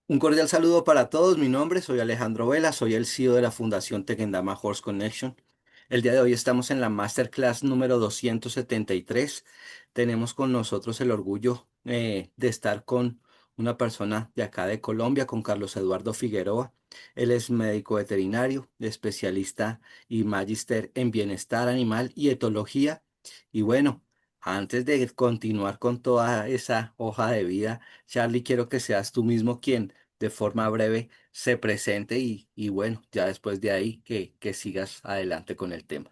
Un cordial saludo para todos. Mi nombre soy Alejandro Vela, soy el CEO de la Fundación Tequendama Horse Connection. El día de hoy estamos en la Masterclass número 273. Tenemos con nosotros el orgullo de estar con una persona de acá de Colombia, con Carlos Eduardo Figueroa. Él es médico veterinario, especialista y magíster en bienestar animal y etología. Y bueno, antes de continuar con toda esa hoja de vida, Charlie, quiero que seas tú mismo quien de forma breve se presente y bueno, ya después de ahí que sigas adelante con el tema.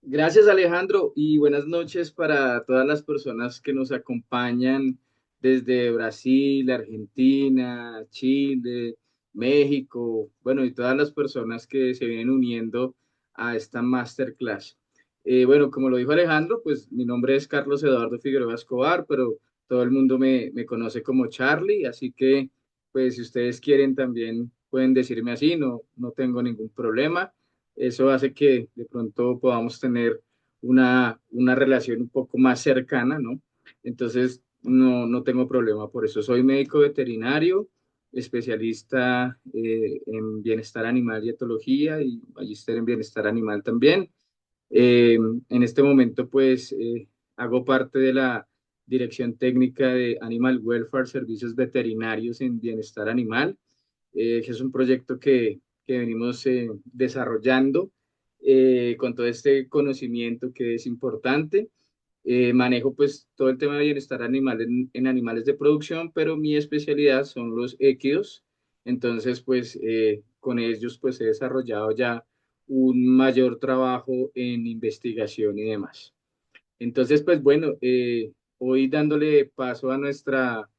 Gracias, Alejandro, y buenas noches para todas las personas que nos acompañan desde Brasil, Argentina, Chile, México, bueno, y todas las personas que se vienen uniendo a esta masterclass. Bueno, como lo dijo Alejandro, pues mi nombre es Carlos Eduardo Figueroa Escobar, pero todo el mundo me conoce como Charlie, así que, pues si ustedes quieren también pueden decirme así, no tengo ningún problema. Eso hace que de pronto podamos tener una relación un poco más cercana, ¿no? Entonces, no tengo problema por eso. Soy médico veterinario, especialista en bienestar animal y etología y magíster en bienestar animal también. En este momento, pues, hago parte de la Dirección Técnica de Animal Welfare, Servicios Veterinarios en Bienestar Animal, que es un proyecto que venimos desarrollando con todo este conocimiento que es importante. Manejo pues todo el tema de bienestar animal en animales de producción, pero mi especialidad son los équidos. Entonces, pues con ellos pues he desarrollado ya un mayor trabajo en investigación y demás. Entonces, pues bueno, hoy dándole paso a nuestra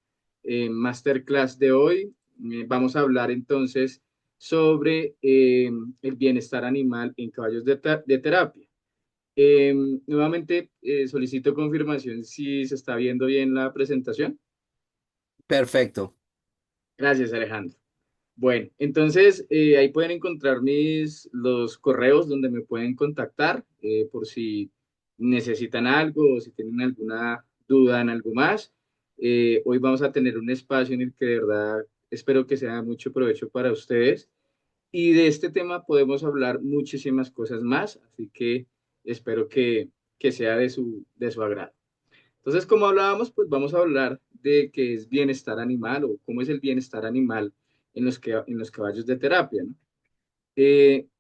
masterclass de hoy, vamos a hablar entonces sobre el bienestar animal en caballos de terapia. Eh, Nuevamente, solicito confirmación si se está viendo bien la presentación. Perfecto. Gracias, Alejandro. Bueno, entonces ahí pueden encontrar los correos donde me pueden contactar por si necesitan algo o si tienen alguna duda en algo más. Hoy vamos a tener un espacio en el que de verdad espero que sea de mucho provecho para ustedes y de este tema podemos hablar muchísimas cosas más, así que espero que sea de su agrado. Entonces, como hablábamos, pues vamos a hablar de qué es bienestar animal o cómo es el bienestar animal en los caballos de terapia, ¿no?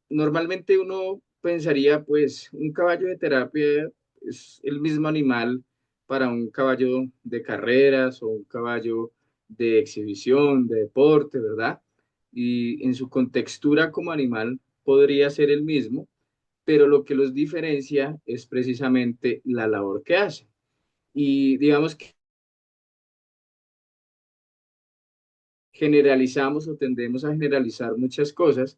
Normalmente uno pensaría, pues, un caballo de terapia es el mismo animal para un caballo de carreras o un caballo de exhibición, de deporte, ¿verdad? Y en su contextura como animal podría ser el mismo, pero lo que los diferencia es precisamente la labor que hace. Y digamos que generalizamos o tendemos a generalizar muchas cosas,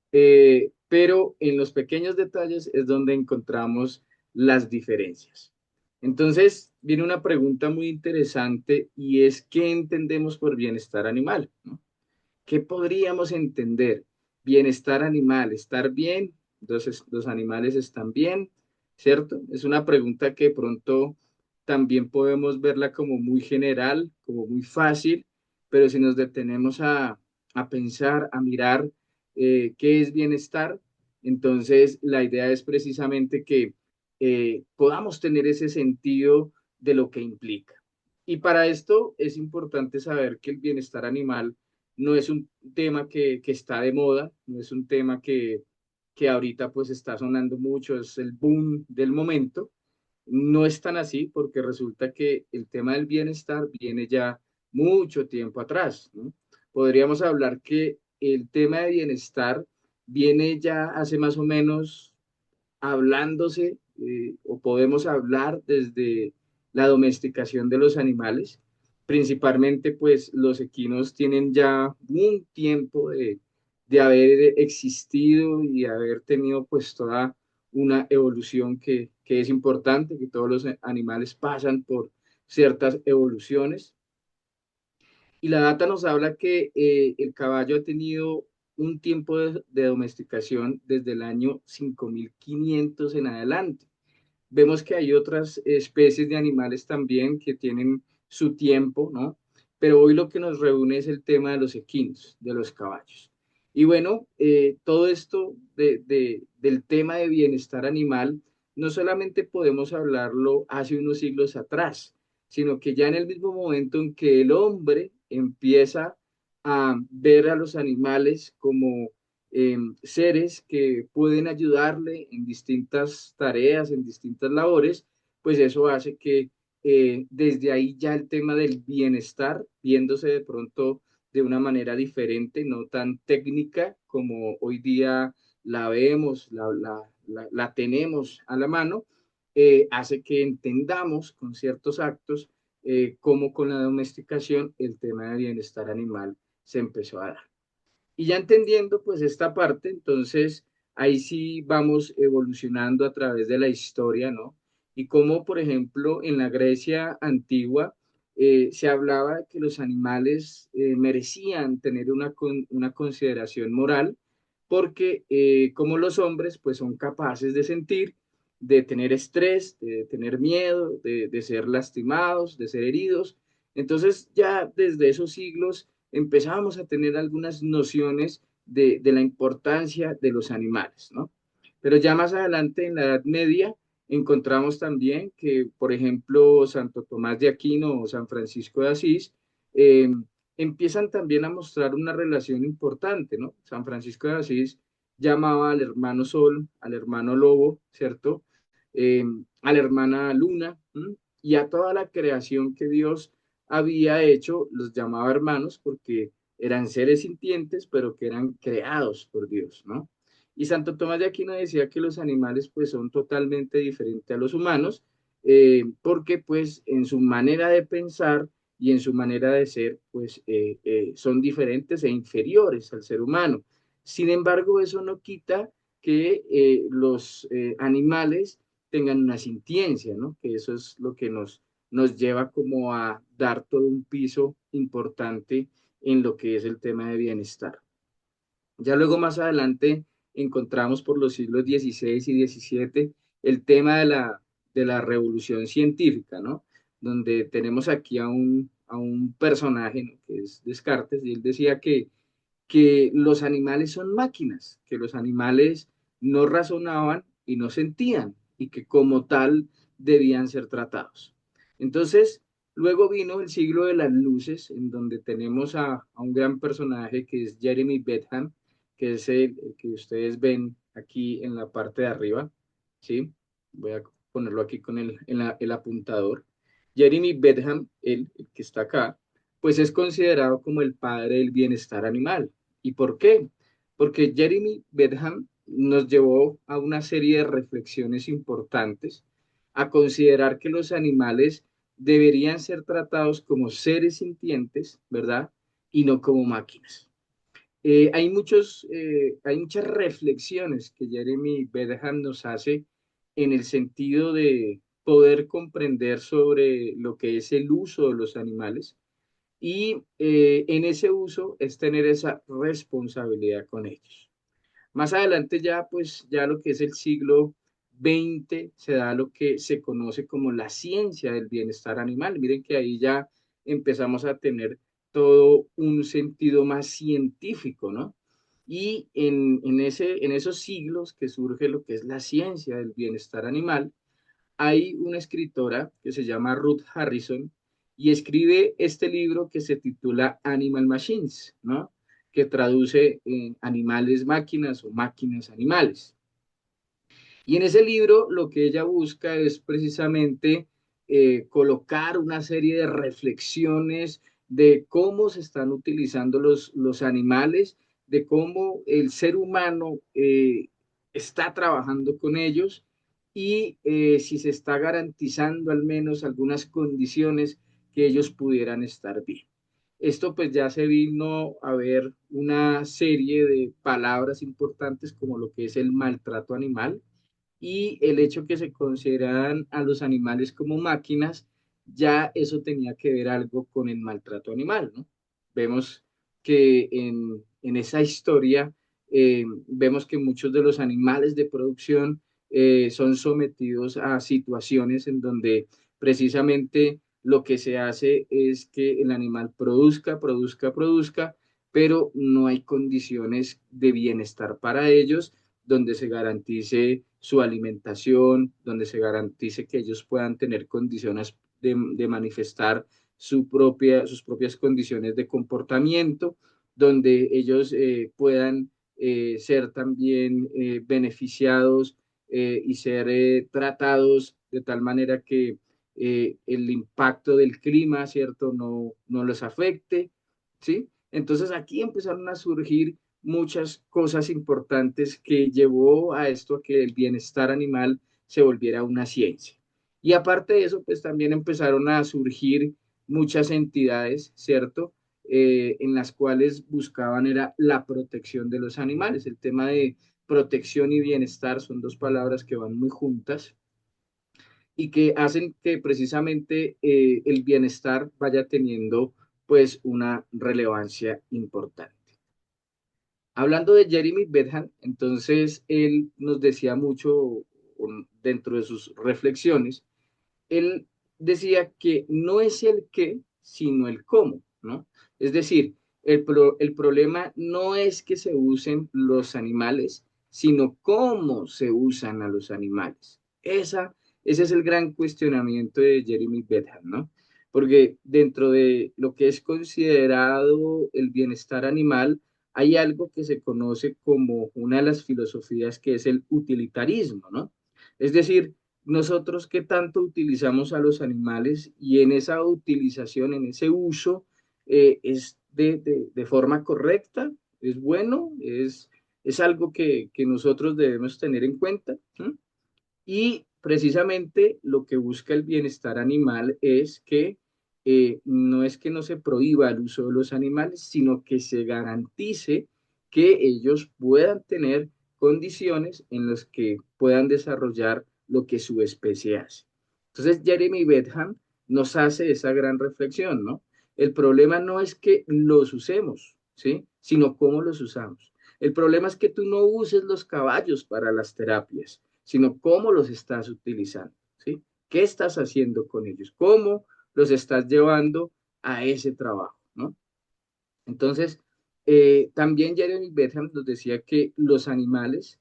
pero en los pequeños detalles es donde encontramos las diferencias. Entonces, viene una pregunta muy interesante y es, ¿qué entendemos por bienestar animal? ¿No? ¿Qué podríamos entender? Bienestar animal, estar bien, entonces los animales están bien, ¿cierto? Es una pregunta que pronto también podemos verla como muy general, como muy fácil, pero si nos detenemos a pensar, a mirar qué es bienestar, entonces la idea es precisamente que podamos tener ese sentido de lo que implica. Y para esto es importante saber que el bienestar animal no es un tema que está de moda, no es un tema que ahorita pues está sonando mucho, es el boom del momento. No es tan así porque resulta que el tema del bienestar viene ya mucho tiempo atrás, ¿no? Podríamos hablar que el tema de bienestar viene ya hace más o menos hablándose o podemos hablar desde la domesticación de los animales. Principalmente, pues los equinos tienen ya un tiempo de haber existido y haber tenido pues toda una evolución que es importante, que todos los animales pasan por ciertas evoluciones. Y la data nos habla que el caballo ha tenido un tiempo de domesticación desde el año 5500 en adelante. Vemos que hay otras especies de animales también que tienen su tiempo, ¿no? pero hoy lo que nos reúne es el tema de los equinos, de los caballos. Y bueno, todo esto del tema de bienestar animal, no solamente podemos hablarlo hace unos siglos atrás, sino que ya en el mismo momento en que el hombre empieza a ver a los animales como seres que pueden ayudarle en distintas tareas, en distintas labores, pues eso hace que desde ahí ya el tema del bienestar, viéndose de pronto de una manera diferente, no tan técnica como hoy día la vemos, la tenemos a la mano, hace que entendamos con ciertos actos cómo con la domesticación el tema de bienestar animal se empezó a dar. Y ya entendiendo pues esta parte, entonces ahí sí vamos evolucionando a través de la historia, ¿no? Y como por ejemplo en la Grecia antigua se hablaba de que los animales merecían tener una consideración moral porque como los hombres pues son capaces de sentir, de tener estrés, de tener miedo, de ser lastimados, de ser heridos. Entonces ya desde esos siglos empezábamos a tener algunas nociones de la importancia de los animales, ¿no? Pero ya más adelante en la Edad Media encontramos también que, por ejemplo, Santo Tomás de Aquino o San Francisco de Asís eh, empiezan también a mostrar una relación importante, ¿no? San Francisco de Asís llamaba al hermano Sol, al hermano Lobo, ¿cierto? A la hermana Luna, ¿m? Y a toda la creación que Dios había hecho, los llamaba hermanos porque eran seres sintientes, pero que eran creados por Dios, ¿no? Y Santo Tomás de Aquino decía que los animales pues son totalmente diferentes a los humanos, porque pues en su manera de pensar y en su manera de ser pues son diferentes e inferiores al ser humano. Sin embargo, eso no quita que los animales tengan una sintiencia, ¿no? Que eso es lo que nos lleva como a dar todo un piso importante en lo que es el tema de bienestar. Ya luego más adelante encontramos por los siglos XVI y XVII el tema de la revolución científica, ¿no? Donde tenemos aquí a un personaje, ¿no? Que es Descartes, y él decía que los animales son máquinas, que los animales no razonaban y no sentían, y que como tal debían ser tratados. Entonces, luego vino el siglo de las luces, en donde tenemos a un gran personaje que es Jeremy Bentham, que es el que ustedes ven aquí en la parte de arriba, ¿sí? Voy a ponerlo aquí con el apuntador. Jeremy Bentham, el que está acá, pues es considerado como el padre del bienestar animal. ¿Y por qué? Porque Jeremy Bentham nos llevó a una serie de reflexiones importantes, a considerar que los animales deberían ser tratados como seres sintientes, ¿verdad? Y no como máquinas. Hay muchas reflexiones que Jeremy Bentham nos hace en el sentido de poder comprender sobre lo que es el uso de los animales y en ese uso es tener esa responsabilidad con ellos. Más adelante ya, pues ya lo que es el siglo XX se da lo que se conoce como la ciencia del bienestar animal. Miren que ahí ya empezamos a tener todo un sentido más científico, ¿no? Y en esos siglos que surge lo que es la ciencia del bienestar animal, hay una escritora que se llama Ruth Harrison y escribe este libro que se titula Animal Machines, ¿no? Que traduce animales máquinas o máquinas animales. Y en ese libro lo que ella busca es precisamente colocar una serie de reflexiones de cómo se están utilizando los animales, de cómo el ser humano está trabajando con ellos y si se está garantizando al menos algunas condiciones que ellos pudieran estar bien. Esto pues ya se vino a ver una serie de palabras importantes como lo que es el maltrato animal, y el hecho que se consideraran a los animales como máquinas, ya eso tenía que ver algo con el maltrato animal, ¿no? Vemos que en esa historia, vemos que muchos de los animales de producción son sometidos a situaciones en donde precisamente lo que se hace es que el animal produzca, produzca, produzca, pero no hay condiciones de bienestar para ellos donde se garantice su alimentación, donde se garantice que ellos puedan tener condiciones de manifestar sus propias condiciones de comportamiento, donde ellos puedan ser también beneficiados y ser tratados de tal manera que el impacto del clima, ¿cierto? No los afecte, ¿sí? Entonces aquí empezaron a surgir muchas cosas importantes que llevó a esto, a que el bienestar animal se volviera una ciencia. Y aparte de eso, pues también empezaron a surgir muchas entidades, ¿cierto? En las cuales buscaban era la protección de los animales. El tema de protección y bienestar son dos palabras que van muy juntas y que hacen que precisamente el bienestar vaya teniendo pues una relevancia importante. Hablando de Jeremy Bentham, entonces él nos decía mucho dentro de sus reflexiones, él decía que no es el qué, sino el cómo, ¿no? Es decir, el problema no es que se usen los animales, sino cómo se usan a los animales. Ese es el gran cuestionamiento de Jeremy Bentham, ¿no? Porque dentro de lo que es considerado el bienestar animal, hay algo que se conoce como una de las filosofías que es el utilitarismo, ¿no? Es decir, nosotros qué tanto utilizamos a los animales y en esa utilización, en ese uso, es de forma correcta, es bueno, es algo que nosotros debemos tener en cuenta. ¿Sí? Y precisamente lo que busca el bienestar animal es que no es que no se prohíba el uso de los animales, sino que se garantice que ellos puedan tener condiciones en las que puedan desarrollar lo que su especie hace. Entonces, Jeremy Bentham nos hace esa gran reflexión, ¿no? El problema no es que los usemos, ¿sí? Sino cómo los usamos. El problema es que tú no uses los caballos para las terapias, sino cómo los estás utilizando, ¿sí? ¿Qué estás haciendo con ellos? ¿Cómo los estás llevando a ese trabajo, ¿no? Entonces, también Jeremy Bentham nos decía que los animales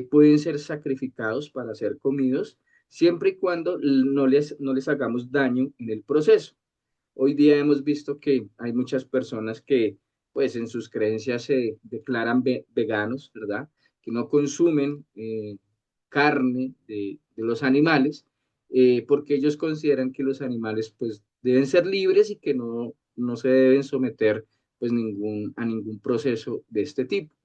pueden ser sacrificados para ser comidos siempre y cuando no les hagamos daño en el proceso. Hoy día hemos visto que hay muchas personas que, pues, en sus creencias se declaran veganos, ¿verdad? Que no consumen carne de los animales, porque ellos consideran que los animales, pues, deben ser libres y que no se deben someter, pues, a ningún proceso de este tipo.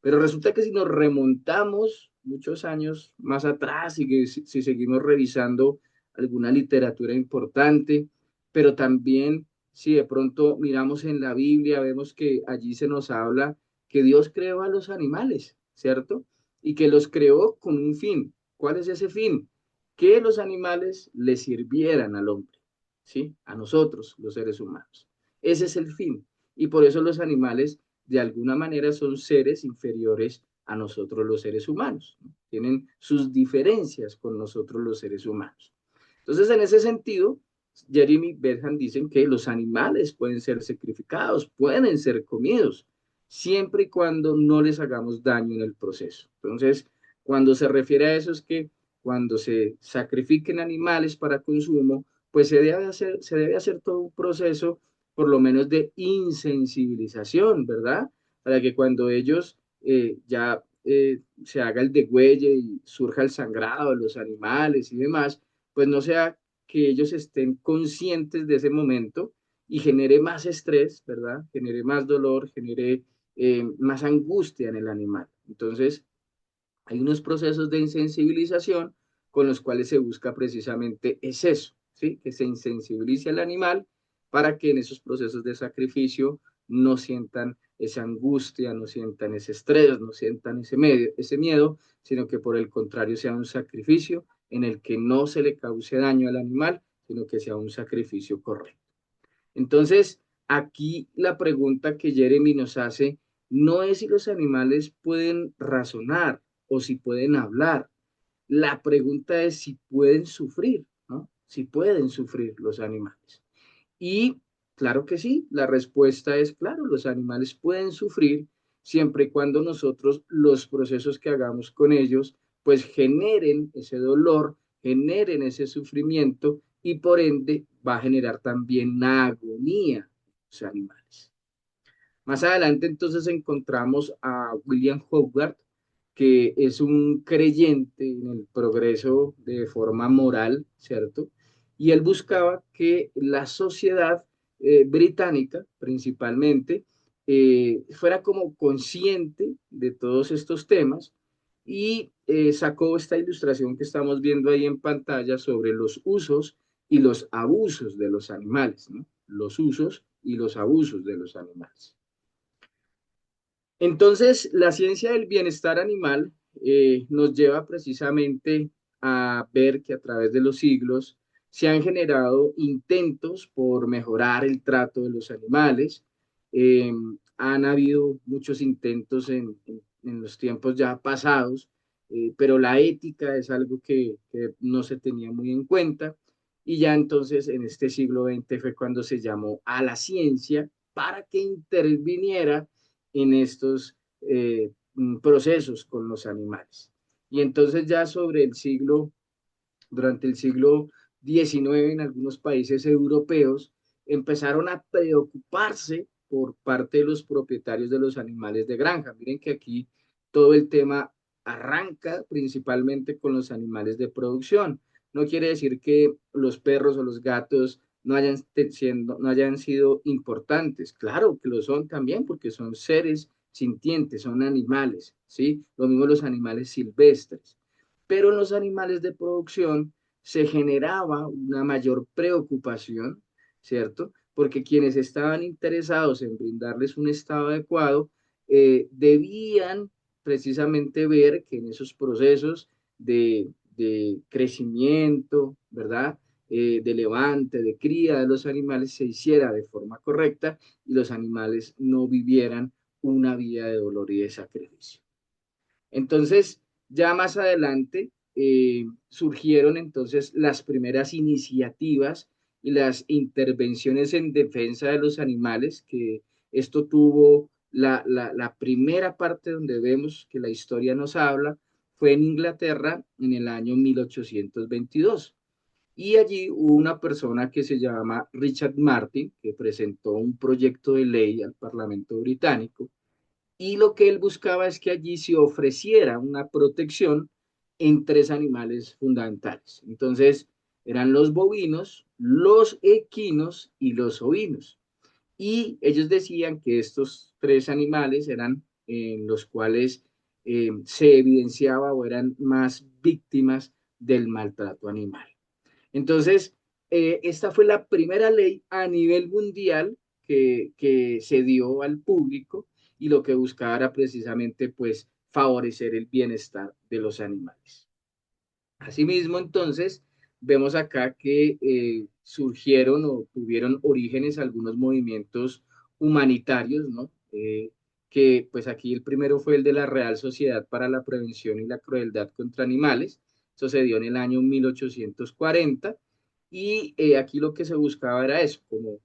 Pero resulta que si nos remontamos muchos años más atrás y que si seguimos revisando alguna literatura importante, pero también si de pronto miramos en la Biblia, vemos que allí se nos habla que Dios creó a los animales, ¿cierto? Y que los creó con un fin. ¿Cuál es ese fin? Que los animales le sirvieran al hombre, ¿sí? A nosotros, los seres humanos. Ese es el fin. Y por eso los animales de alguna manera son seres inferiores a nosotros los seres humanos, ¿no? Tienen sus diferencias con nosotros los seres humanos. Entonces, en ese sentido, Jeremy Bentham dicen que los animales pueden ser sacrificados, pueden ser comidos, siempre y cuando no les hagamos daño en el proceso. Entonces, cuando se refiere a eso es que cuando se sacrifiquen animales para consumo, pues se debe hacer todo un proceso por lo menos de insensibilización, ¿verdad? Para que cuando ellos se haga el degüelle y surja el sangrado de los animales y demás, pues no sea que ellos estén conscientes de ese momento y genere más estrés, ¿verdad? Genere más dolor, genere más angustia en el animal. Entonces, hay unos procesos de insensibilización con los cuales se busca precisamente es eso, ¿sí? Que se insensibilice al animal para que en esos procesos de sacrificio no sientan esa angustia, no sientan ese estrés, no sientan ese miedo, sino que por el contrario sea un sacrificio en el que no se le cause daño al animal, sino que sea un sacrificio correcto. Entonces, aquí la pregunta que Jeremy nos hace no es si los animales pueden razonar o si pueden hablar. La pregunta es si pueden sufrir, ¿no? si pueden sufrir los animales. Y claro que sí, la respuesta es claro, los animales pueden sufrir siempre y cuando nosotros los procesos que hagamos con ellos pues generen ese dolor, generen ese sufrimiento y por ende va a generar también una agonía en los animales. Más adelante entonces encontramos a William Hogarth, que es un creyente en el progreso de forma moral, ¿cierto? Y él buscaba que la sociedad británica, principalmente, fuera como consciente de todos estos temas y sacó esta ilustración que estamos viendo ahí en pantalla sobre los usos y los abusos de los animales, ¿no? Los usos y los abusos de los animales. Entonces, la ciencia del bienestar animal nos lleva precisamente a ver que a través de los siglos se han generado intentos por mejorar el trato de los animales. Eh, Han habido muchos intentos en los tiempos ya pasados, pero la ética es algo que no se tenía muy en cuenta. Y ya entonces en este siglo XX fue cuando se llamó a la ciencia para que interviniera en estos procesos con los animales. Y entonces ya sobre el siglo, durante el siglo XIX en algunos países europeos, empezaron a preocuparse por parte de los propietarios de los animales de granja. Miren que aquí todo el tema arranca principalmente con los animales de producción. No quiere decir que los perros o los gatos no hayan sido importantes. Claro que lo son también porque son seres sintientes, son animales, ¿sí? Lo mismo los animales silvestres. Pero en los animales de producción se generaba una mayor preocupación, ¿cierto? Porque quienes estaban interesados en brindarles un estado adecuado debían precisamente ver que en esos procesos de crecimiento, ¿verdad? De levante, de cría de los animales se hiciera de forma correcta y los animales no vivieran una vida de dolor y de sacrificio. Entonces, ya más adelante surgieron entonces las primeras iniciativas y las intervenciones en defensa de los animales, que esto tuvo la primera parte donde vemos que la historia nos habla, fue en Inglaterra en el año 1822. Y allí hubo una persona que se llama Richard Martin, que presentó un proyecto de ley al Parlamento británico y lo que él buscaba es que allí se ofreciera una protección en tres animales fundamentales. Entonces, eran los bovinos, los equinos y los ovinos. Y ellos decían que estos tres animales eran en los cuales se evidenciaba o eran más víctimas del maltrato animal. Entonces, esta fue la primera ley a nivel mundial que se dio al público y lo que buscaba era precisamente pues favorecer el bienestar de los animales. Asimismo, entonces, vemos acá que surgieron o tuvieron orígenes algunos movimientos humanitarios, ¿no? Que pues aquí el primero fue el de la Real Sociedad para la Prevención y la Crueldad contra Animales. Eso se dio en el año 1840 y aquí lo que se buscaba era eso, como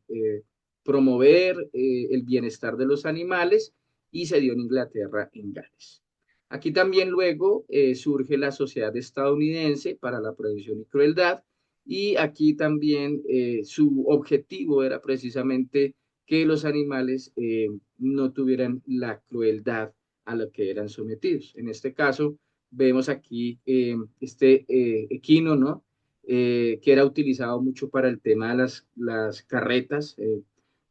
promover el bienestar de los animales y se dio en Inglaterra, en Gales. Aquí también luego surge la Sociedad Estadounidense para la Prevención y Crueldad y aquí también su objetivo era precisamente que los animales no tuvieran la crueldad a la que eran sometidos. En este caso vemos aquí este equino, ¿no? Que era utilizado mucho para el tema de las carretas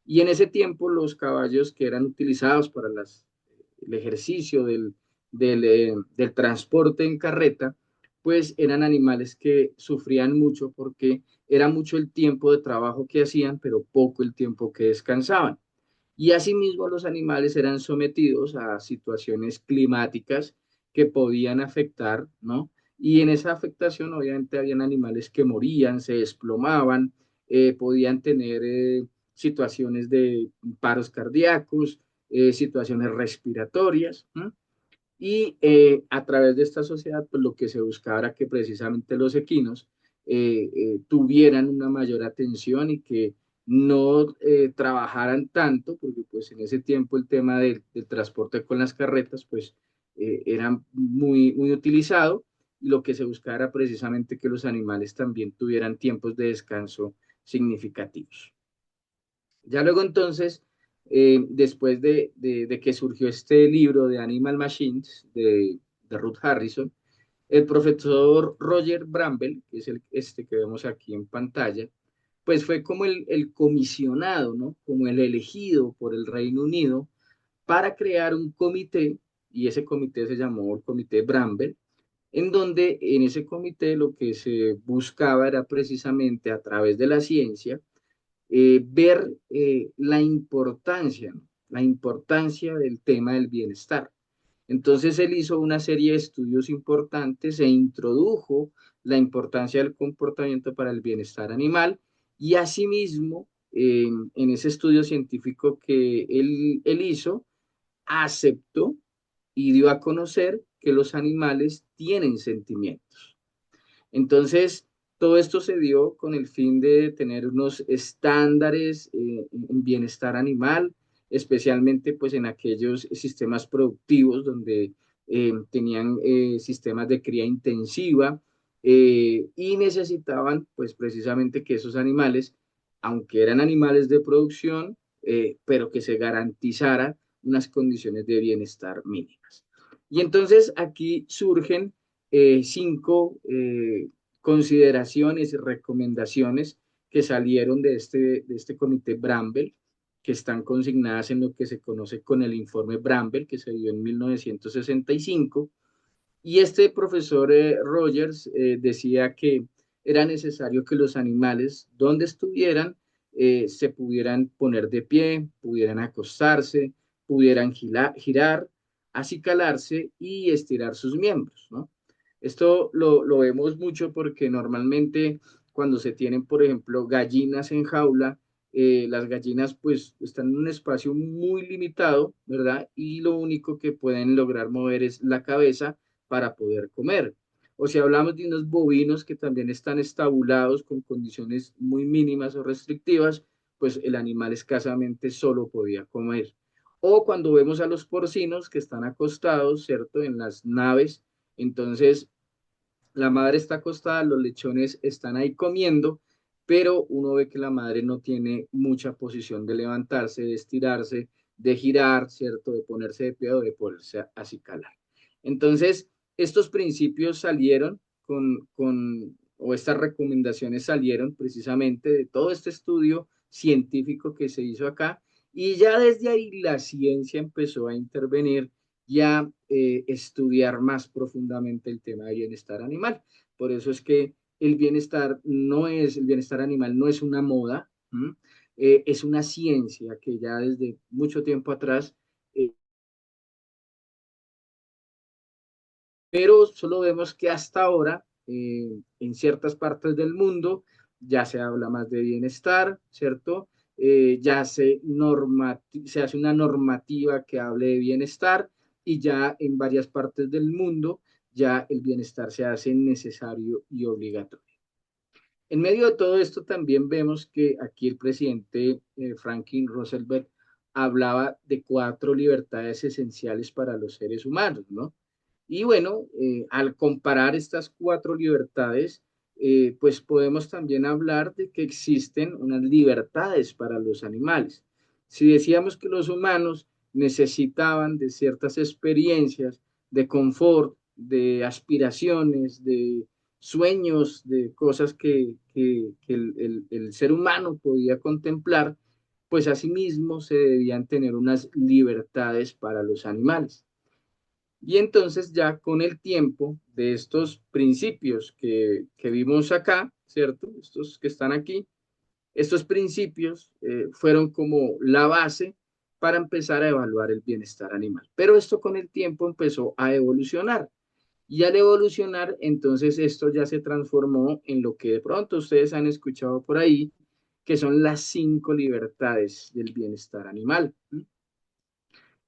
y en ese tiempo los caballos que eran utilizados para el ejercicio del transporte en carreta, pues eran animales que sufrían mucho porque era mucho el tiempo de trabajo que hacían, pero poco el tiempo que descansaban. Y asimismo los animales eran sometidos a situaciones climáticas que podían afectar, ¿no? Y en esa afectación obviamente habían animales que morían, se desplomaban, podían tener situaciones de paros cardíacos, situaciones respiratorias. ¿No? Y a través de esta sociedad, pues lo que se buscaba era que precisamente los equinos tuvieran una mayor atención y que no trabajaran tanto, porque pues en ese tiempo el tema del transporte con las carretas pues era muy utilizado, y lo que se buscaba era precisamente que los animales también tuvieran tiempos de descanso significativos. Ya luego entonces, después de que surgió este libro de Animal Machines de Ruth Harrison, el profesor Roger Bramble, que es este que vemos aquí en pantalla, pues fue como el comisionado, ¿no? Como el elegido por el Reino Unido para crear un comité, y ese comité se llamó el Comité Bramble, en donde en ese comité lo que se buscaba era precisamente a través de la ciencia ver la importancia, ¿no? La importancia del tema del bienestar. Entonces él hizo una serie de estudios importantes e introdujo la importancia del comportamiento para el bienestar animal, y asimismo en ese estudio científico que él hizo, aceptó y dio a conocer que los animales tienen sentimientos. Entonces, todo esto se dio con el fin de tener unos estándares en bienestar animal, especialmente pues en aquellos sistemas productivos donde tenían sistemas de cría intensiva, y necesitaban pues precisamente que esos animales, aunque eran animales de producción, pero que se garantizara unas condiciones de bienestar mínimas. Y entonces aquí surgen cinco consideraciones y recomendaciones que salieron de este comité Bramble, que están consignadas en lo que se conoce con el informe Bramble, que se dio en 1965. Y este profesor Rogers decía que era necesario que los animales, donde estuvieran, se pudieran poner de pie, pudieran acostarse, pudieran girar, acicalarse y estirar sus miembros, ¿no? Esto lo vemos mucho porque normalmente cuando se tienen, por ejemplo, gallinas en jaula, las gallinas pues están en un espacio muy limitado, ¿verdad? Y lo único que pueden lograr mover es la cabeza para poder comer. O si hablamos de unos bovinos que también están estabulados con condiciones muy mínimas o restrictivas, pues el animal escasamente solo podía comer. O cuando vemos a los porcinos que están acostados, ¿cierto? En las naves, entonces la madre está acostada, los lechones están ahí comiendo, pero uno ve que la madre no tiene mucha posición de levantarse, de estirarse, de girar, ¿cierto? De ponerse de pie o de ponerse acicalar. Entonces, estos principios salieron o estas recomendaciones salieron precisamente de todo este estudio científico que se hizo acá, y ya desde ahí la ciencia empezó a intervenir y a estudiar más profundamente el tema de bienestar animal. Por eso es que el bienestar animal no es una moda, es una ciencia que ya desde mucho tiempo atrás, pero solo vemos que hasta ahora, en ciertas partes del mundo, ya se habla más de bienestar, ¿cierto? Ya se hace una normativa que hable de bienestar, y ya en varias partes del mundo ya el bienestar se hace necesario y obligatorio. En medio de todo esto también vemos que aquí el presidente Franklin Roosevelt hablaba de cuatro libertades esenciales para los seres humanos, ¿no? Y bueno, al comparar estas cuatro libertades, pues podemos también hablar de que existen unas libertades para los animales. Si decíamos que los humanos necesitaban de ciertas experiencias, de confort, de aspiraciones, de sueños, de cosas que el ser humano podía contemplar, pues asimismo se debían tener unas libertades para los animales. Y entonces ya con el tiempo de estos principios que vimos acá, ¿cierto? Estos que están aquí, estos principios fueron como la base para empezar a evaluar el bienestar animal. Pero esto con el tiempo empezó a evolucionar. Y al evolucionar, entonces esto ya se transformó en lo que de pronto ustedes han escuchado por ahí, que son las 5 libertades del bienestar animal.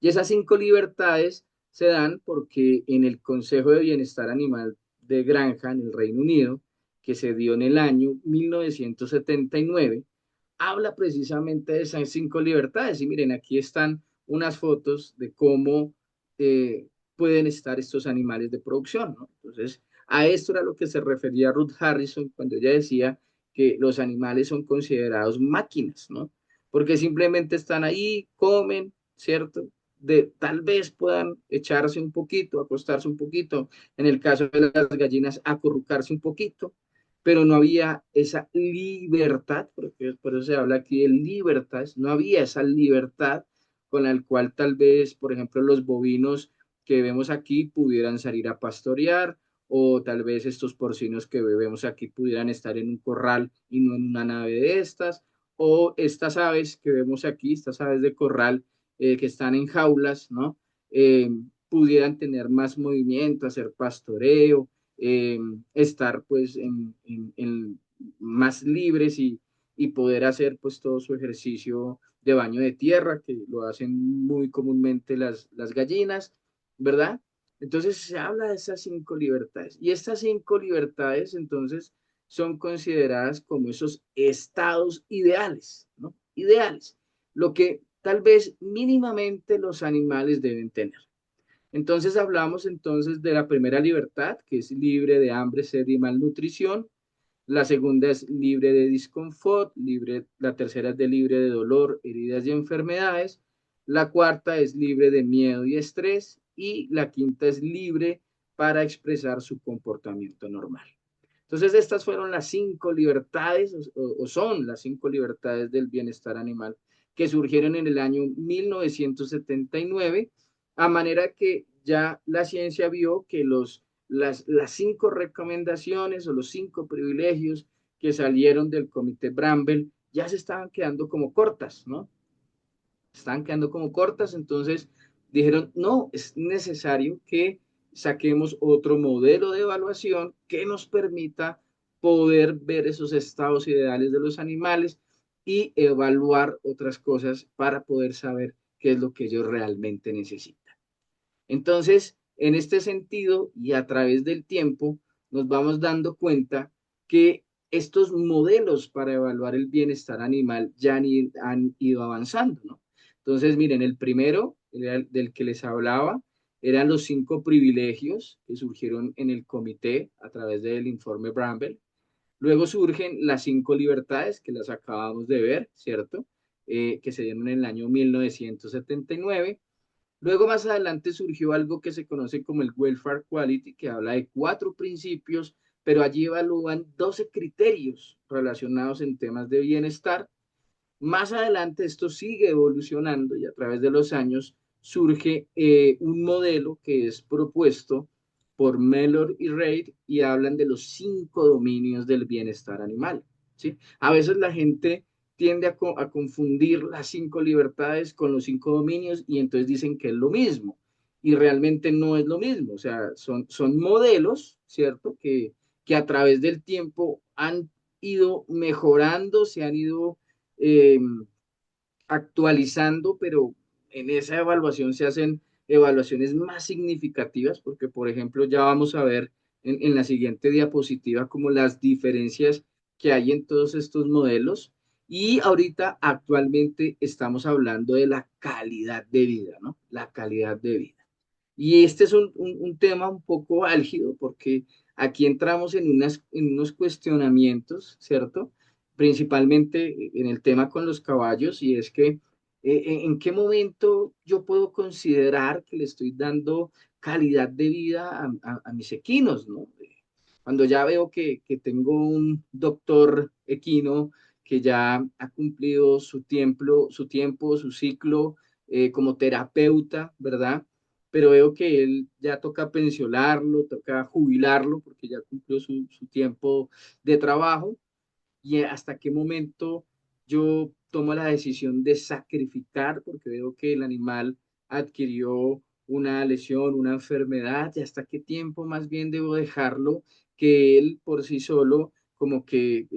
Y esas 5 libertades se dan porque en el Consejo de Bienestar Animal de Granja, en el Reino Unido, que se dio en el año 1979, habla precisamente de esas 5 libertades. Y miren, aquí están unas fotos de cómo eh, pueden estar estos animales de producción, ¿no? Entonces, a esto era lo que se refería Ruth Harrison cuando ella decía que los animales son considerados máquinas, ¿no? Porque simplemente están ahí, comen, ¿cierto? Tal vez puedan echarse un poquito, acostarse un poquito, en el caso de las gallinas, acurrucarse un poquito, pero no había esa libertad, porque por eso se habla aquí de libertad, no había esa libertad con la cual tal vez, por ejemplo, los bovinos que vemos aquí pudieran salir a pastorear, o tal vez estos porcinos que vemos aquí pudieran estar en un corral y no en una nave de estas, o estas aves que vemos aquí, estas aves de corral que están en jaulas, ¿no? Pudieran tener más movimiento, hacer pastoreo, eh, estar pues más libres y poder hacer pues todo su ejercicio de baño de tierra, que lo hacen muy comúnmente las gallinas, ¿verdad? Entonces se habla de esas 5 libertades. Y estas 5 libertades entonces son consideradas como esos estados ideales, ¿no? Ideales, lo que tal vez mínimamente los animales deben tener. Entonces hablamos entonces de la primera libertad, que es libre de hambre, sed y malnutrición. La segunda es libre de disconfort, la tercera es de libre de dolor, heridas y enfermedades. La cuarta es libre de miedo y estrés. Y la quinta es libre para expresar su comportamiento normal. Entonces, estas fueron las 5 libertades, o son las 5 libertades del bienestar animal, que surgieron en el año 1979, a manera que ya la ciencia vio que las 5 recomendaciones o los 5 privilegios que salieron del comité Bramble ya se estaban quedando como cortas, ¿no? Estaban quedando como cortas, entonces dijeron, no, es necesario que saquemos otro modelo de evaluación que nos permita poder ver esos estados ideales de los animales y evaluar otras cosas para poder saber qué es lo que ellos realmente necesitan. Entonces, en este sentido y a través del tiempo, nos vamos dando cuenta que estos modelos para evaluar el bienestar animal ya han ido avanzando, ¿no? Entonces, miren, el primero del que les hablaba eran los 5 privilegios que surgieron en el comité a través del informe Bramble. Luego surgen las 5 libertades que las acabamos de ver, ¿cierto? Que se dieron en el año 1979. Luego más adelante surgió algo que se conoce como el Welfare Quality, que habla de 4 principios, pero allí evalúan 12 criterios relacionados en temas de bienestar. Más adelante esto sigue evolucionando y a través de los años surge un modelo que es propuesto por Mellor y Reid y hablan de los 5 dominios del bienestar animal, ¿sí? A veces la gente tiende a confundir las 5 libertades con los 5 dominios y entonces dicen que es lo mismo y realmente no es lo mismo, o sea, son modelos, ¿cierto? Que a través del tiempo han ido mejorando, se han ido eh, actualizando, pero en esa evaluación se hacen evaluaciones más significativas, porque por ejemplo ya vamos a ver en la siguiente diapositiva como las diferencias que hay en todos estos modelos. Y ahorita actualmente estamos hablando de la calidad de vida, ¿no? La calidad de vida. Y este es un tema un poco álgido porque aquí entramos en unos cuestionamientos, ¿cierto? Principalmente en el tema con los caballos y es que en qué momento yo puedo considerar que le estoy dando calidad de vida a mis equinos, ¿no? Cuando ya veo que tengo un doctor equino que ya ha cumplido su ciclo como terapeuta, ¿verdad? Pero veo que él ya toca pensionarlo, toca jubilarlo porque ya cumplió su tiempo de trabajo y hasta qué momento yo tomo la decisión de sacrificar porque veo que el animal adquirió una lesión, una enfermedad y hasta qué tiempo más bien debo dejarlo que él por sí solo como que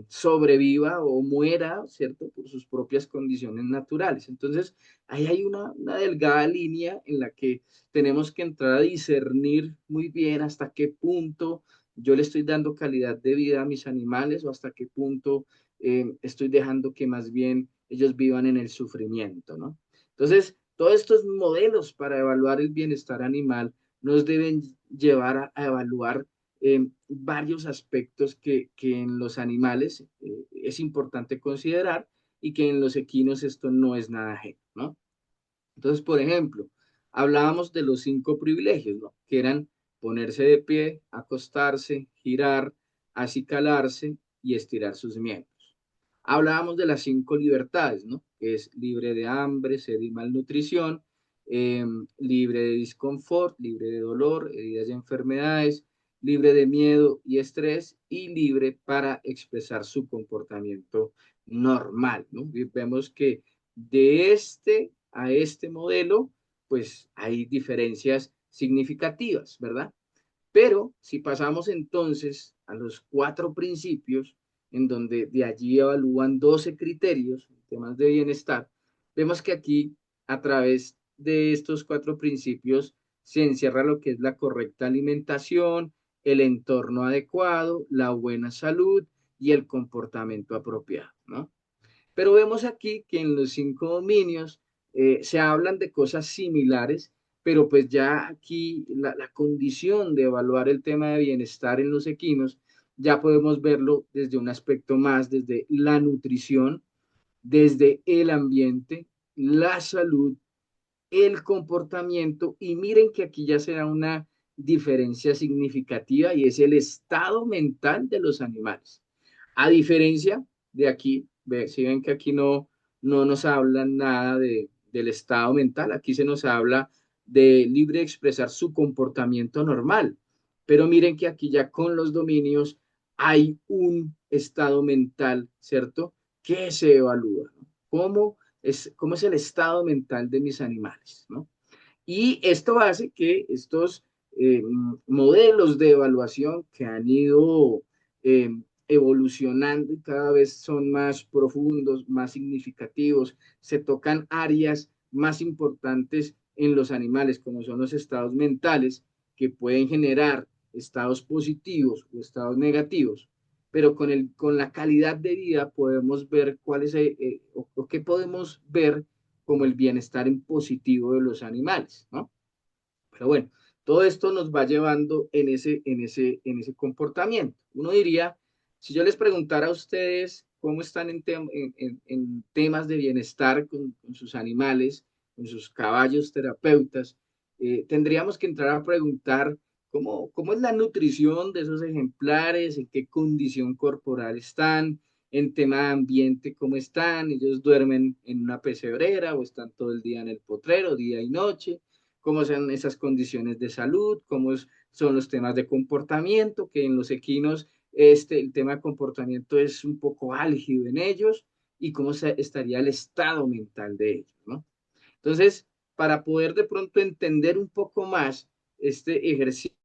sobreviva o muera, ¿cierto? Por sus propias condiciones naturales. Entonces, ahí hay una delgada línea en la que tenemos que entrar a discernir muy bien hasta qué punto yo le estoy dando calidad de vida a mis animales o hasta qué punto estoy dejando que más bien ellos vivan en el sufrimiento, ¿no? Entonces, todos estos modelos para evaluar el bienestar animal nos deben llevar a evaluar varios aspectos que en los animales es importante considerar y que en los equinos esto no es nada ajeno, ¿no? Entonces, por ejemplo, hablábamos de los 5 privilegios, ¿no? Que eran ponerse de pie, acostarse, girar, acicalarse y estirar sus miembros. Hablábamos de las 5 libertades, ¿no? Que es libre de hambre, sed y malnutrición, libre de disconfort, libre de dolor, heridas y enfermedades, libre de miedo y estrés y libre para expresar su comportamiento normal, ¿no? Y vemos que de este a este modelo, pues hay diferencias significativas, ¿verdad? Pero si pasamos entonces a los 4 principios, en donde de allí evalúan 12 criterios, temas de bienestar, vemos que aquí, a través de estos 4 principios, se encierra lo que es la correcta alimentación, el entorno adecuado, la buena salud y el comportamiento apropiado, ¿no? Pero vemos aquí que en los 5 dominios se hablan de cosas similares, pero pues ya aquí la condición de evaluar el tema de bienestar en los equinos, ya podemos verlo desde un aspecto más, desde la nutrición, desde el ambiente, la salud, el comportamiento, y miren que aquí ya será una diferencia significativa y es el estado mental de los animales. A diferencia de aquí, si ven que aquí no nos hablan nada del estado mental, aquí se nos habla de libre expresar su comportamiento normal, pero miren que aquí ya con los dominios hay un estado mental, ¿cierto? Que se evalúa, ¿no? ¿Cómo es el estado mental de mis animales, ¿no? Y esto hace que estos modelos de evaluación que han ido eh, evolucionando y cada vez son más profundos, más significativos, se tocan áreas más importantes en los animales, como son los estados mentales, que pueden generar estados positivos o estados negativos, pero con la calidad de vida podemos ver cuál es, o qué podemos ver como el bienestar en positivo de los animales, ¿no? Pero bueno, todo esto nos va llevando en ese comportamiento. Uno diría, si yo les preguntara a ustedes cómo están en temas de bienestar con sus animales, con sus caballos terapeutas, tendríamos que entrar a preguntar cómo es la nutrición de esos ejemplares, en qué condición corporal están, en tema de ambiente, cómo están, ellos duermen en una pesebrera o están todo el día en el potrero, día y noche, cómo son esas condiciones de salud, son los temas de comportamiento, que en los equinos el tema de comportamiento es un poco álgido en ellos, y cómo estaría el estado mental de ellos, ¿no? Entonces, para poder de pronto entender un poco más este ejercicio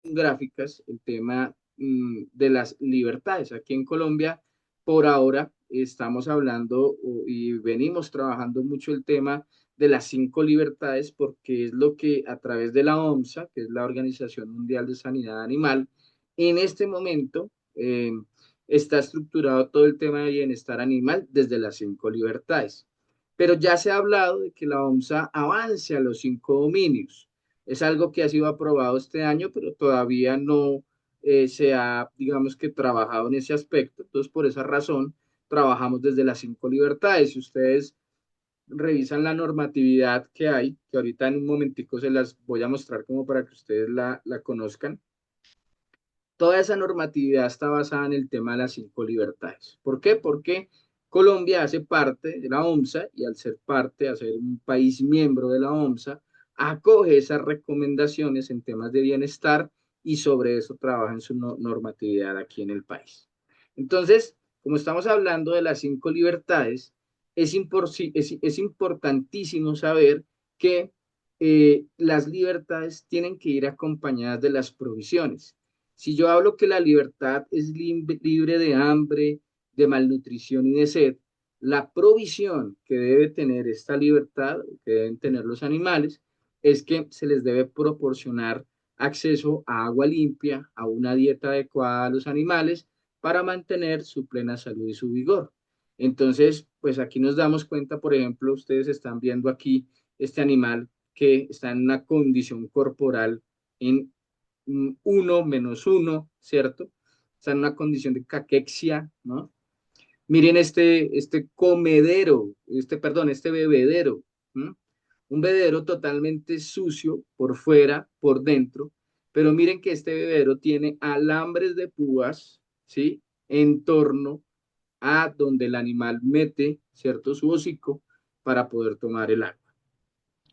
gráficas, el tema de las libertades. Aquí en Colombia, por ahora, estamos hablando y venimos trabajando mucho el tema de las 5 libertades porque es lo que a través de la OMSA, que es la Organización Mundial de Sanidad Animal, en este momento está estructurado todo el tema de bienestar animal desde las 5 libertades. Pero ya se ha hablado de que la OMSA avance a los 5 dominios. Es algo que ha sido aprobado este año, pero todavía no se ha, digamos que, trabajado en ese aspecto. Entonces, por esa razón, trabajamos desde las 5 libertades. Si ustedes revisan la normatividad que hay, que ahorita en un momentico se las voy a mostrar como para que ustedes la conozcan, toda esa normatividad está basada en el tema de las 5 libertades. ¿Por qué? Porque Colombia hace parte de la OMSA y al ser parte, a ser un país miembro de la OMSA, acoge esas recomendaciones en temas de bienestar y sobre eso trabaja en su normatividad aquí en el país. Entonces, como estamos hablando de las 5 libertades, es importantísimo saber que las libertades tienen que ir acompañadas de las provisiones. Si yo hablo que la libertad es libre de hambre, de malnutrición y de sed, la provisión que debe tener esta libertad, que deben tener los animales, es que se les debe proporcionar acceso a agua limpia, a una dieta adecuada a los animales para mantener su plena salud y su vigor. Entonces, pues aquí nos damos cuenta, por ejemplo, ustedes están viendo aquí este animal que está en una condición corporal en 1 - 1, ¿cierto? Está en una condición de caquexia, ¿no? Miren este comedero, este bebedero, ¿m? Un bebedero totalmente sucio por fuera, por dentro, pero miren que este bebedero tiene alambres de púas, ¿sí? En torno a donde el animal mete, ¿cierto? Su hocico para poder tomar el agua.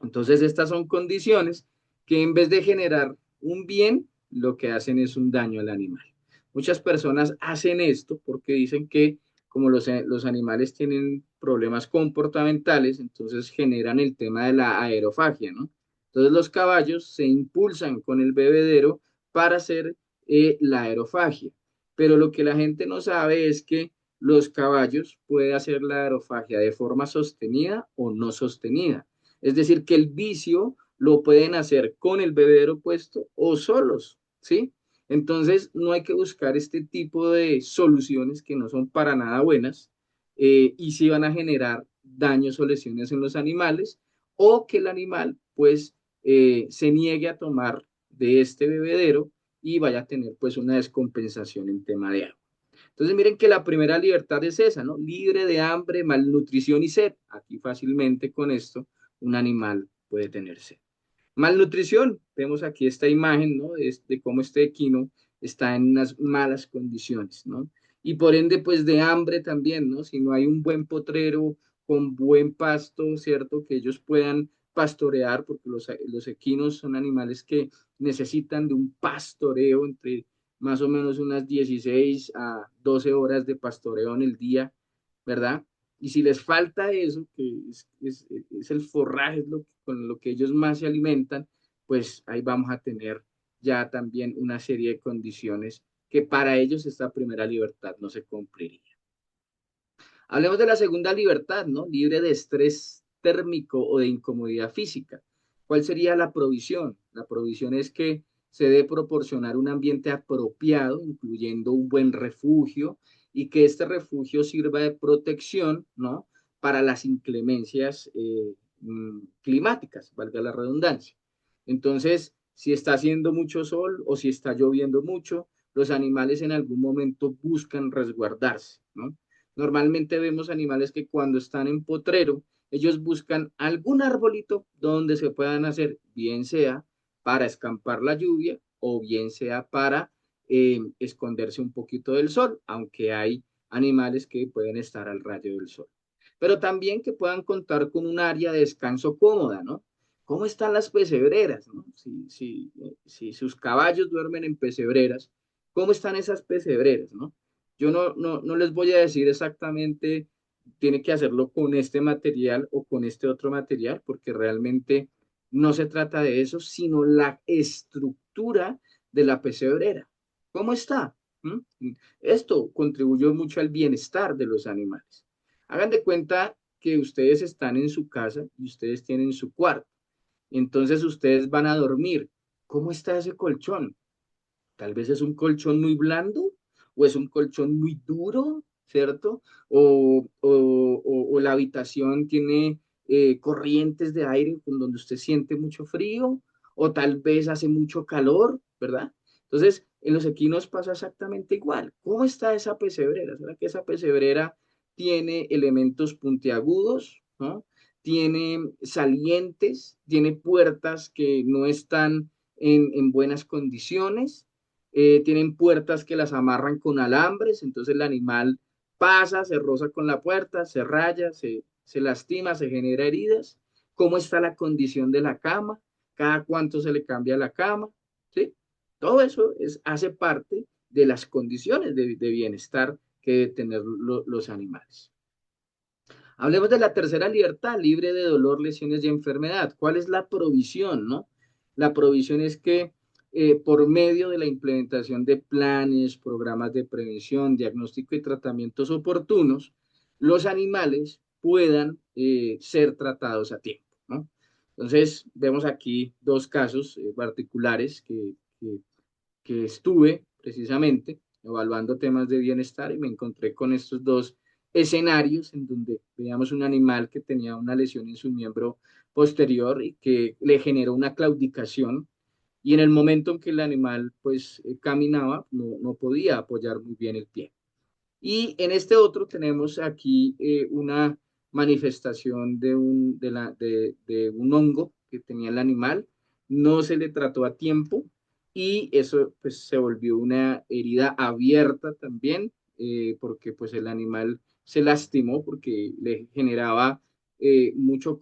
Entonces, estas son condiciones que en vez de generar un bien, lo que hacen es un daño al animal. Muchas personas hacen esto porque dicen que como los animales tienen problemas comportamentales, entonces generan el tema de la aerofagia, ¿no? Entonces los caballos se impulsan con el bebedero para hacer la aerofagia. Pero lo que la gente no sabe es que los caballos pueden hacer la aerofagia de forma sostenida o no sostenida. Es decir, que el vicio lo pueden hacer con el bebedero puesto o solos, ¿sí? Entonces, no hay que buscar este tipo de soluciones que no son para nada buenas y sí van a generar daños o lesiones en los animales o que el animal, pues, se niegue a tomar de este bebedero y vaya a tener, pues, una descompensación en tema de agua. Entonces, miren que la primera libertad es esa, ¿no? Libre de hambre, malnutrición y sed. Aquí fácilmente con esto un animal puede tener sed. Malnutrición, vemos aquí esta imagen, ¿no? De cómo este equino está en unas malas condiciones, ¿no? Y por ende, pues de hambre también, ¿no? Si no hay un buen potrero con buen pasto, ¿cierto? Que ellos puedan pastorear, porque los equinos son animales que necesitan de un pastoreo entre más o menos unas 16 a 12 horas de pastoreo en el día, ¿verdad? Y si les falta eso, que es el forraje, es con lo que ellos más se alimentan, pues ahí vamos a tener ya también una serie de condiciones que para ellos esta primera libertad no se cumpliría. Hablemos de la segunda libertad, ¿no? Libre de estrés térmico o de incomodidad física. ¿Cuál sería la provisión? La provisión es que se debe proporcionar un ambiente apropiado, incluyendo un buen refugio, y que este refugio sirva de protección, ¿no? Para las inclemencias climáticas, valga la redundancia. Entonces, si está haciendo mucho sol o si está lloviendo mucho, los animales en algún momento buscan resguardarse, ¿no? Normalmente vemos animales que cuando están en potrero, ellos buscan algún arbolito donde se puedan hacer, bien sea para escampar la lluvia o bien sea para esconderse un poquito del sol, aunque hay animales que pueden estar al rayo del sol. Pero también que puedan contar con un área de descanso cómoda, ¿no? ¿Cómo están las pesebreras? ¿No? Si sus caballos duermen en pesebreras, ¿cómo están esas pesebreras? ¿No? Yo no les voy a decir exactamente, tiene que hacerlo con este material o con este otro material, porque realmente no se trata de eso, sino la estructura de la pesebrera. ¿Cómo está? ¿Mm? Esto contribuyó mucho al bienestar de los animales. Hagan de cuenta que ustedes están en su casa y ustedes tienen su cuarto. Entonces ustedes van a dormir. ¿Cómo está ese colchón? Tal vez es un colchón muy blando o es un colchón muy duro, ¿cierto? O la habitación tiene corrientes de aire con donde usted siente mucho frío o tal vez hace mucho calor, ¿verdad? Entonces, en los equinos pasa exactamente igual. ¿Cómo está esa pesebrera? ¿Será que esa pesebrera tiene elementos puntiagudos, ¿no? Tiene salientes, tiene puertas que no están en buenas condiciones, tienen puertas que las amarran con alambres, entonces el animal pasa, se roza con la puerta, se raya, se lastima, se genera heridas. ¿Cómo está la condición de la cama? ¿Cada cuánto se le cambia la cama? ¿Sí? Todo eso hace parte de las condiciones de bienestar que deben tener los animales. Hablemos de la tercera libertad, libre de dolor, lesiones y enfermedad. ¿Cuál es la provisión, no? La provisión es que por medio de la implementación de planes, programas de prevención, diagnóstico y tratamientos oportunos, los animales puedan ser tratados a tiempo, ¿no? Entonces, vemos aquí dos casos particulares que estuve precisamente evaluando temas de bienestar y me encontré con estos dos escenarios en donde veíamos un animal que tenía una lesión en su miembro posterior y que le generó una claudicación y en el momento en que el animal pues caminaba no podía apoyar muy bien el pie. Y en este otro tenemos aquí una manifestación de un hongo que tenía el animal, no se le trató a tiempo y eso pues se volvió una herida abierta también, porque pues el animal se lastimó porque le generaba mucho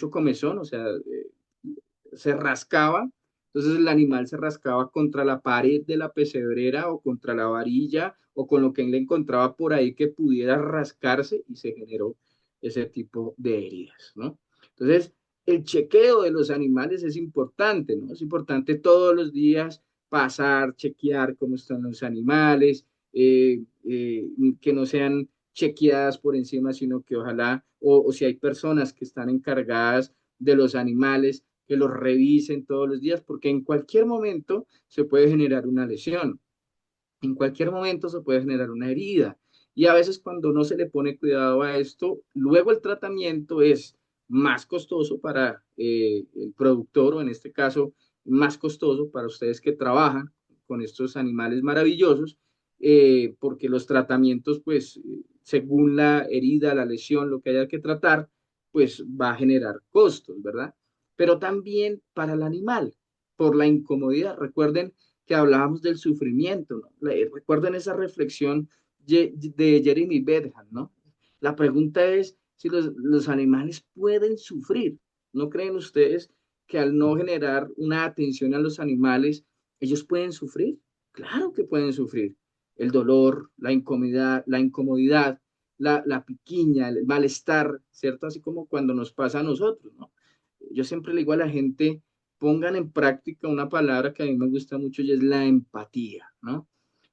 comezón, o sea, se rascaba, entonces el animal se rascaba contra la pared de la pesebrera o contra la varilla o con lo que él encontraba por ahí que pudiera rascarse y se generó ese tipo de heridas, ¿no? Entonces, el chequeo de los animales es importante, ¿no? Es importante todos los días pasar, chequear cómo están los animales, que no sean chequeadas por encima, sino que ojalá, o si hay personas que están encargadas de los animales, que los revisen todos los días, porque en cualquier momento se puede generar una lesión, en cualquier momento se puede generar una herida. Y a veces cuando no se le pone cuidado a esto, luego el tratamiento es más costoso para el productor o en este caso más costoso para ustedes que trabajan con estos animales maravillosos, porque los tratamientos, pues, según la herida, la lesión, lo que haya que tratar, pues va a generar costos, ¿verdad? Pero también para el animal, por la incomodidad. Recuerden que hablábamos del sufrimiento, ¿no? Recuerden esa reflexión de Jeremy Bentham, ¿no? La pregunta es si los animales pueden sufrir. ¿No creen ustedes que al no generar una atención a los animales, ellos pueden sufrir? Claro que pueden sufrir. El dolor, la incomodidad, la piquiña, el malestar, ¿cierto? Así como cuando nos pasa a nosotros, ¿no? Yo siempre le digo a la gente, pongan en práctica una palabra que a mí me gusta mucho y es la empatía, ¿no?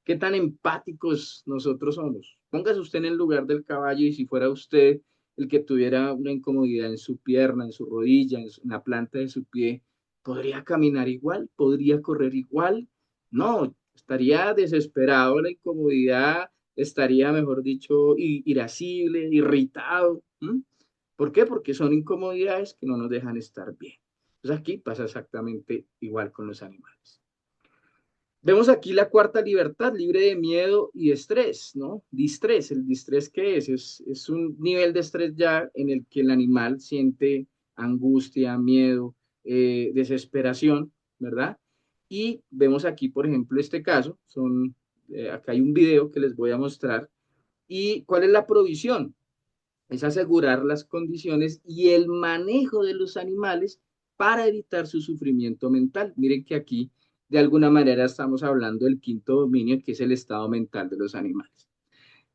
¿Qué tan empáticos nosotros somos? Póngase usted en el lugar del caballo y si fuera usted el que tuviera una incomodidad en su pierna, en su rodilla, en la planta de su pie, ¿podría caminar igual? ¿Podría correr igual? No, estaría desesperado, la incomodidad estaría, mejor dicho, irascible, irritado. ¿M? ¿Por qué? Porque son incomodidades que no nos dejan estar bien. Entonces aquí pasa exactamente igual con los animales. Vemos aquí la cuarta libertad, libre de miedo y estrés, ¿no? Distrés. ¿El distrés qué es? Es un nivel de estrés ya en el que el animal siente angustia, miedo, desesperación, ¿verdad? Y vemos aquí, por ejemplo, este caso, acá hay un video que les voy a mostrar. ¿Y cuál es la provisión? Es asegurar las condiciones y el manejo de los animales para evitar su sufrimiento mental. Miren que aquí, de alguna manera, estamos hablando del quinto dominio, que es el estado mental de los animales.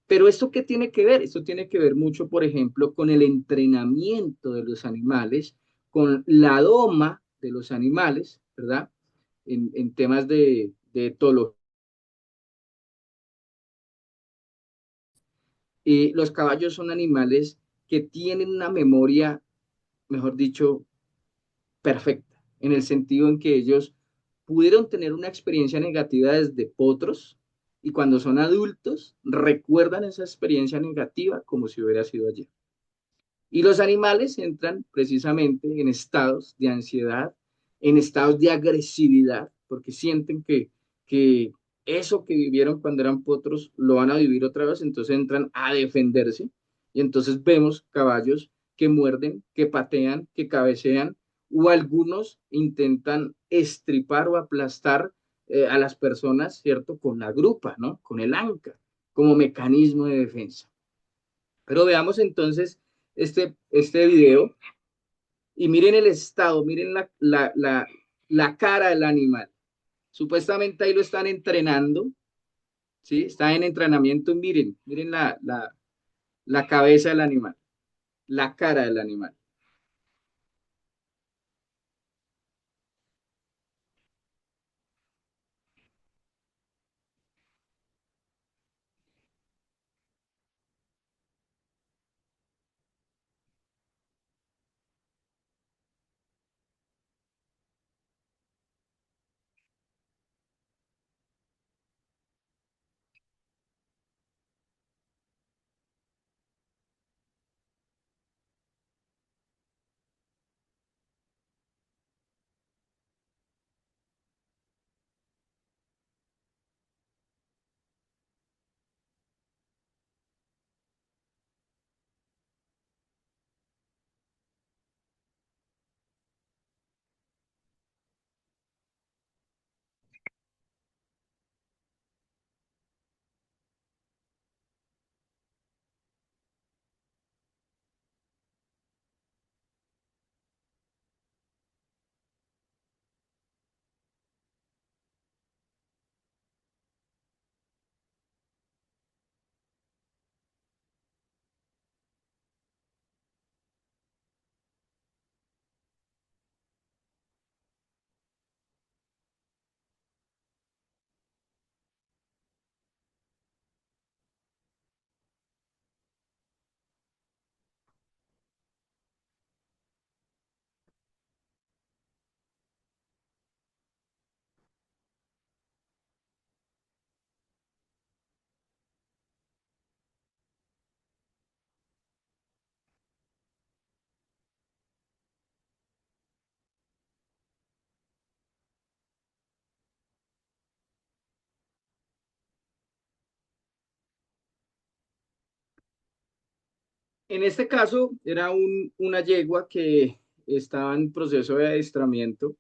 Pero ¿esto qué tiene que ver? Esto tiene que ver mucho, por ejemplo, con el entrenamiento de los animales, con la doma de los animales, ¿verdad? En temas de etología. Los caballos son animales que tienen una memoria, mejor dicho, perfecta, en el sentido en que ellos pudieron tener una experiencia negativa desde potros y cuando son adultos recuerdan esa experiencia negativa como si hubiera sido ayer. Y los animales entran precisamente en estados de ansiedad, en estados de agresividad, porque sienten que eso que vivieron cuando eran potros lo van a vivir otra vez, entonces entran a defenderse. Y entonces vemos caballos que muerden, que patean, que cabecean, o algunos intentan estripar o aplastar a las personas, ¿cierto? Con la grupa, ¿no? Con el anca, como mecanismo de defensa. Pero veamos entonces este video y miren el estado, miren la cara del animal. Supuestamente ahí lo están entrenando, ¿sí? Está en entrenamiento, miren la cabeza del animal, la cara del animal. En este caso era una yegua que estaba en proceso de adiestramiento,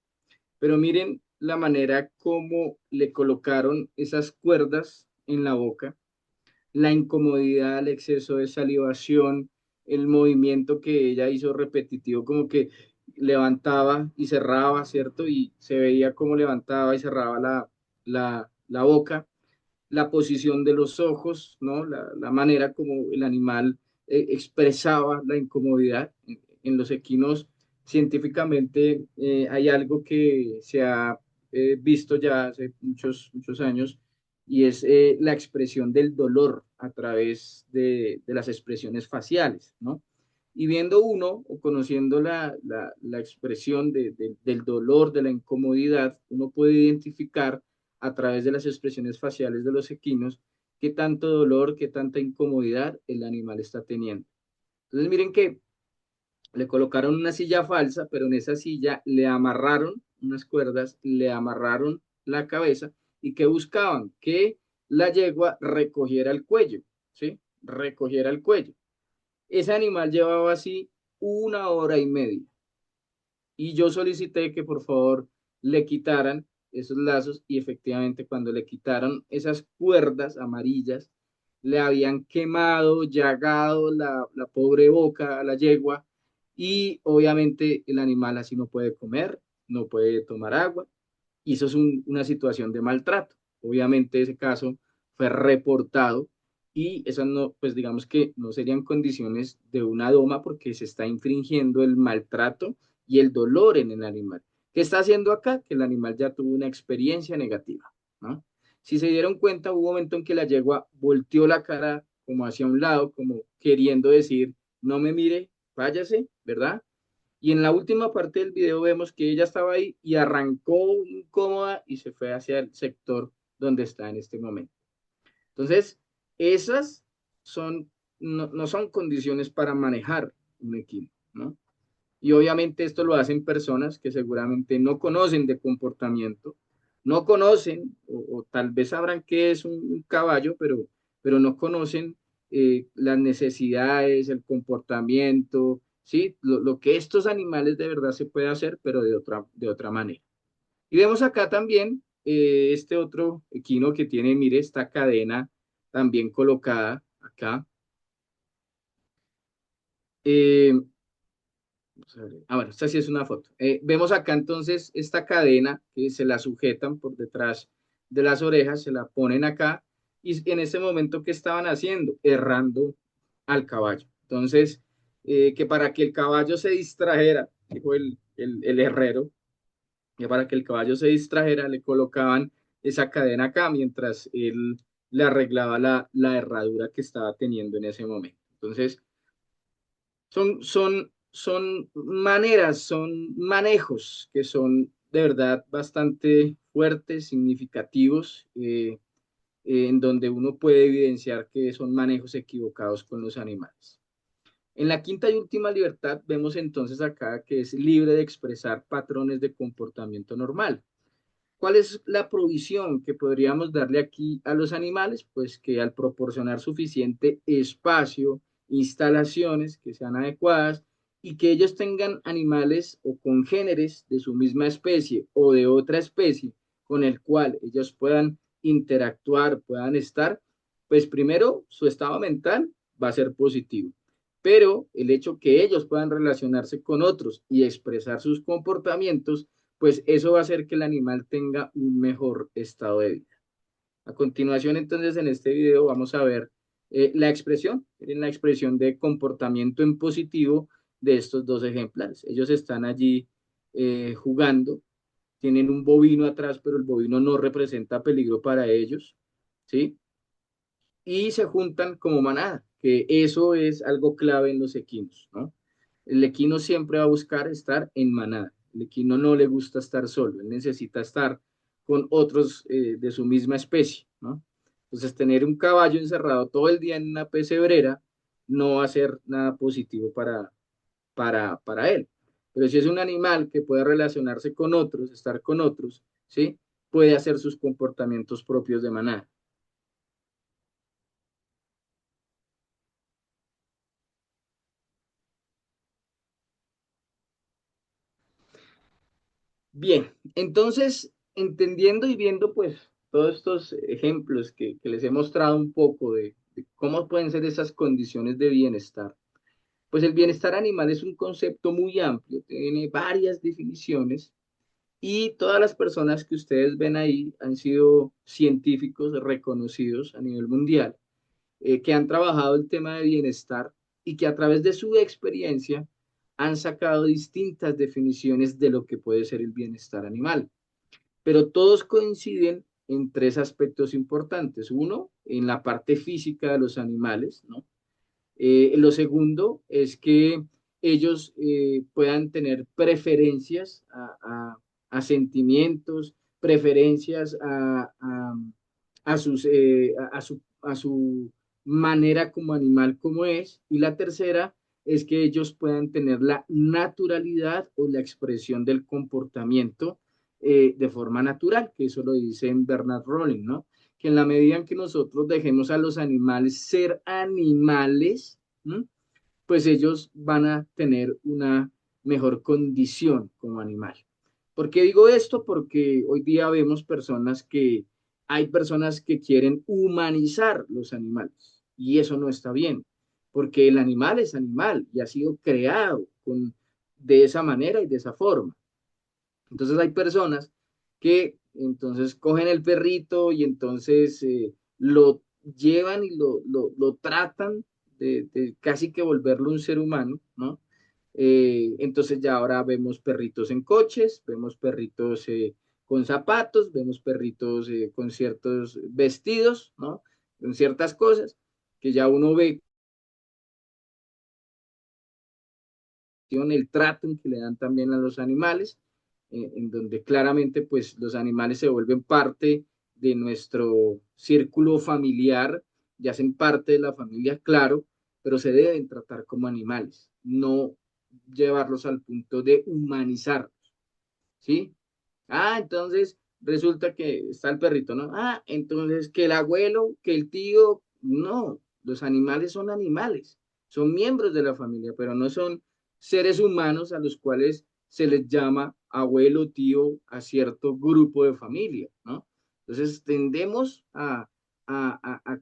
pero miren la manera como le colocaron esas cuerdas en la boca, la incomodidad, el exceso de salivación, el movimiento que ella hizo repetitivo, como que levantaba y cerraba, ¿cierto? Y se veía cómo levantaba y cerraba la boca, la posición de los ojos, ¿no? La manera como el animal expresaba la incomodidad. En los equinos, científicamente, hay algo que se ha visto ya hace muchos años, y es la expresión del dolor a través de las expresiones faciales, ¿no? Y viendo uno o conociendo la expresión del dolor, de la incomodidad, uno puede identificar a través de las expresiones faciales de los equinos qué tanto dolor, qué tanta incomodidad el animal está teniendo. Entonces miren que le colocaron una silla falsa, pero en esa silla le amarraron unas cuerdas, le amarraron la cabeza y que buscaban que la yegua recogiera el cuello, ¿sí? Recogiera el cuello. Ese animal llevaba así 1 hora y media y yo solicité que por favor le quitaran esos lazos y efectivamente cuando le quitaron esas cuerdas amarillas, le habían quemado, llagado la pobre boca a la yegua y obviamente el animal así no puede comer, no puede tomar agua y eso es una situación de maltrato. Obviamente ese caso fue reportado y esas no, pues digamos que no serían condiciones de una doma porque se está infringiendo el maltrato y el dolor en el animal. ¿Qué está haciendo acá? Que el animal ya tuvo una experiencia negativa, ¿no? Si se dieron cuenta, hubo un momento en que la yegua volteó la cara como hacia un lado, como queriendo decir, no me mire, váyase, ¿verdad? Y en la última parte del video vemos que ella estaba ahí y arrancó incómoda y se fue hacia el sector donde está en este momento. Entonces, esas no son condiciones para manejar un equino, ¿no? Y obviamente esto lo hacen personas que seguramente no conocen de comportamiento, no conocen, o tal vez sabrán qué es un caballo, pero no conocen las necesidades, el comportamiento, ¿sí? Lo que estos animales de verdad se puede hacer, pero de otra manera. Y vemos acá también este otro equino que tiene, mire, esta cadena también colocada acá. Eh, bueno, esta sí es una foto. Vemos acá entonces esta cadena que se la sujetan por detrás de las orejas, se la ponen acá y en ese momento, ¿qué estaban haciendo? Errando al caballo. Entonces, que para que el caballo se distrajera, dijo el herrero, que para que el caballo se distrajera le colocaban esa cadena acá mientras él le arreglaba la herradura que estaba teniendo en ese momento. Entonces, son maneras, son manejos que son de verdad bastante fuertes, significativos, en donde uno puede evidenciar que son manejos equivocados con los animales. En la quinta y última libertad vemos entonces acá que es libre de expresar patrones de comportamiento normal. ¿Cuál es la provisión que podríamos darle aquí a los animales? Pues que al proporcionar suficiente espacio, instalaciones que sean adecuadas y que ellos tengan animales o congéneres de su misma especie o de otra especie con el cual ellos puedan interactuar, puedan estar, pues primero su estado mental va a ser positivo. Pero el hecho que ellos puedan relacionarse con otros y expresar sus comportamientos pues eso va a hacer que el animal tenga un mejor estado de vida. A continuación, entonces, en este video vamos a ver la expresión de comportamiento en positivo de estos dos ejemplares. Ellos están allí jugando, tienen un bovino atrás, pero el bovino no representa peligro para ellos, ¿sí? Y se juntan como manada, que eso es algo clave en los equinos, ¿no? El equino siempre va a buscar estar en manada. El equino no le gusta estar solo, él necesita estar con otros de su misma especie, ¿no? Entonces, tener un caballo encerrado todo el día en una pesebrera no va a ser nada positivo para él. Pero si es un animal que puede relacionarse con otros, estar con otros, ¿sí? Puede hacer sus comportamientos propios de manada. Bien, entonces, entendiendo y viendo pues todos estos ejemplos que les he mostrado un poco de cómo pueden ser esas condiciones de bienestar, pues el bienestar animal es un concepto muy amplio, tiene varias definiciones y todas las personas que ustedes ven ahí han sido científicos reconocidos a nivel mundial, que han trabajado el tema de bienestar y que a través de su experiencia han sacado distintas definiciones de lo que puede ser el bienestar animal. Pero todos coinciden en tres aspectos importantes. Uno, en la parte física de los animales, ¿no? Lo segundo es que ellos puedan tener preferencias a sentimientos, preferencias a su manera como animal como es. Y la tercera es que ellos puedan tener la naturalidad o la expresión del comportamiento de forma natural, que eso lo dice en Bernard Rolling, ¿no? Que en la medida en que nosotros dejemos a los animales ser animales, ¿m? Pues ellos van a tener una mejor condición como animal. ¿Por qué digo esto? Porque hoy día vemos hay personas que quieren humanizar los animales y eso no está bien, porque el animal es animal y ha sido creado de esa manera y de esa forma. Entonces hay personas que entonces cogen el perrito y entonces lo llevan y lo tratan de casi que volverlo un ser humano, ¿no? Entonces ya ahora vemos perritos en coches, vemos perritos con zapatos, vemos perritos con ciertos vestidos, ¿no? Con ciertas cosas que ya uno ve el trato que le dan también a los animales, en donde claramente pues los animales se vuelven parte de nuestro círculo familiar, ya hacen parte de la familia, claro, pero se deben tratar como animales, no llevarlos al punto de humanizarlos, ¿sí? Ah, entonces resulta que está el perrito, ¿no? Ah, entonces que el abuelo, que el tío, no, los animales, son miembros de la familia, pero no son seres humanos a los cuales se les llama abuelo, tío a cierto grupo de familia, ¿no? Entonces tendemos a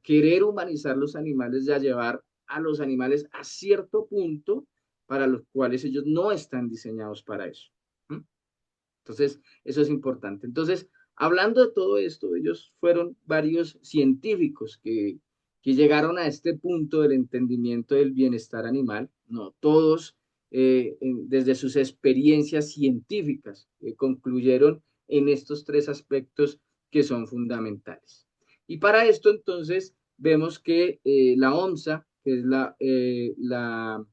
querer humanizar los animales y a llevar a los animales a cierto punto para los cuales ellos no están diseñados para eso. ¿Mm? Entonces, eso es importante. Entonces, hablando de todo esto, ellos fueron varios científicos que llegaron a este punto del entendimiento del bienestar animal, no todos desde sus experiencias científicas concluyeron en estos tres aspectos que son fundamentales. Y para esto, entonces, vemos que la OMSA, que es la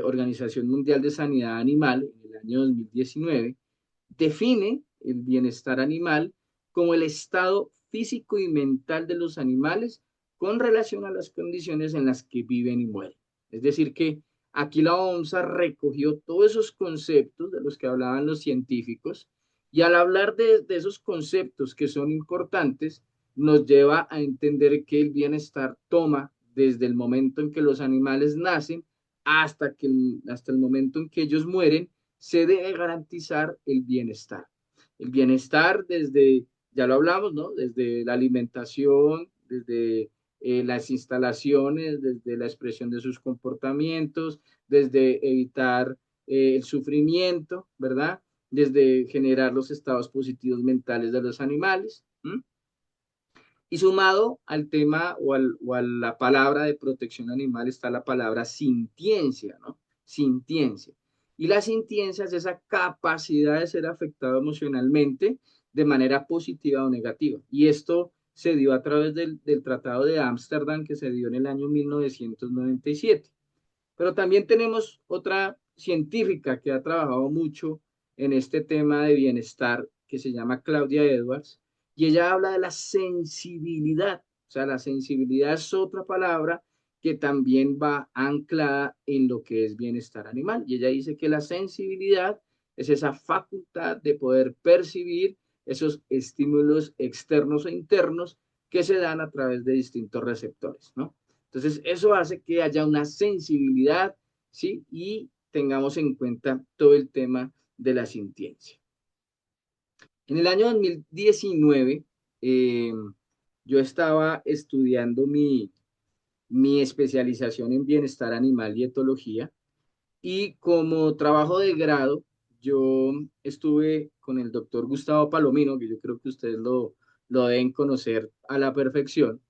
Organización Mundial de Sanidad Animal, en el año 2019, define el bienestar animal como el estado físico y mental de los animales con relación a las condiciones en las que viven y mueren. Es decir, que aquí la OMSA recogió todos esos conceptos de los que hablaban los científicos y al hablar de esos conceptos que son importantes, nos lleva a entender que el bienestar toma desde el momento en que los animales nacen hasta el momento en que ellos mueren, se debe garantizar el bienestar. El bienestar desde, ya lo hablamos, ¿no? Desde la alimentación, desde las instalaciones, desde la expresión de sus comportamientos, desde evitar el sufrimiento, ¿verdad? Desde generar los estados positivos mentales de los animales. ¿M? Y sumado al tema o a la palabra de protección animal está la palabra sintiencia, ¿no? Sintiencia. Y la sintiencia es esa capacidad de ser afectado emocionalmente de manera positiva o negativa. Y esto se dio a través del Tratado de Ámsterdam que se dio en el año 1997. Pero también tenemos otra científica que ha trabajado mucho en este tema de bienestar, que se llama Claudia Edwards, y ella habla de la sensibilidad. O sea, la sensibilidad es otra palabra que también va anclada en lo que es bienestar animal. Y ella dice que la sensibilidad es esa facultad de poder percibir esos estímulos externos e internos que se dan a través de distintos receptores, ¿no? Entonces, eso hace que haya una sensibilidad, ¿sí? Y tengamos en cuenta todo el tema de la sintiencia. En el año 2019, eh, yo estaba estudiando mi especialización en bienestar animal y etología y como trabajo de grado, yo estuve con el doctor Gustavo Palomino, que yo creo que ustedes lo deben conocer a la perfección.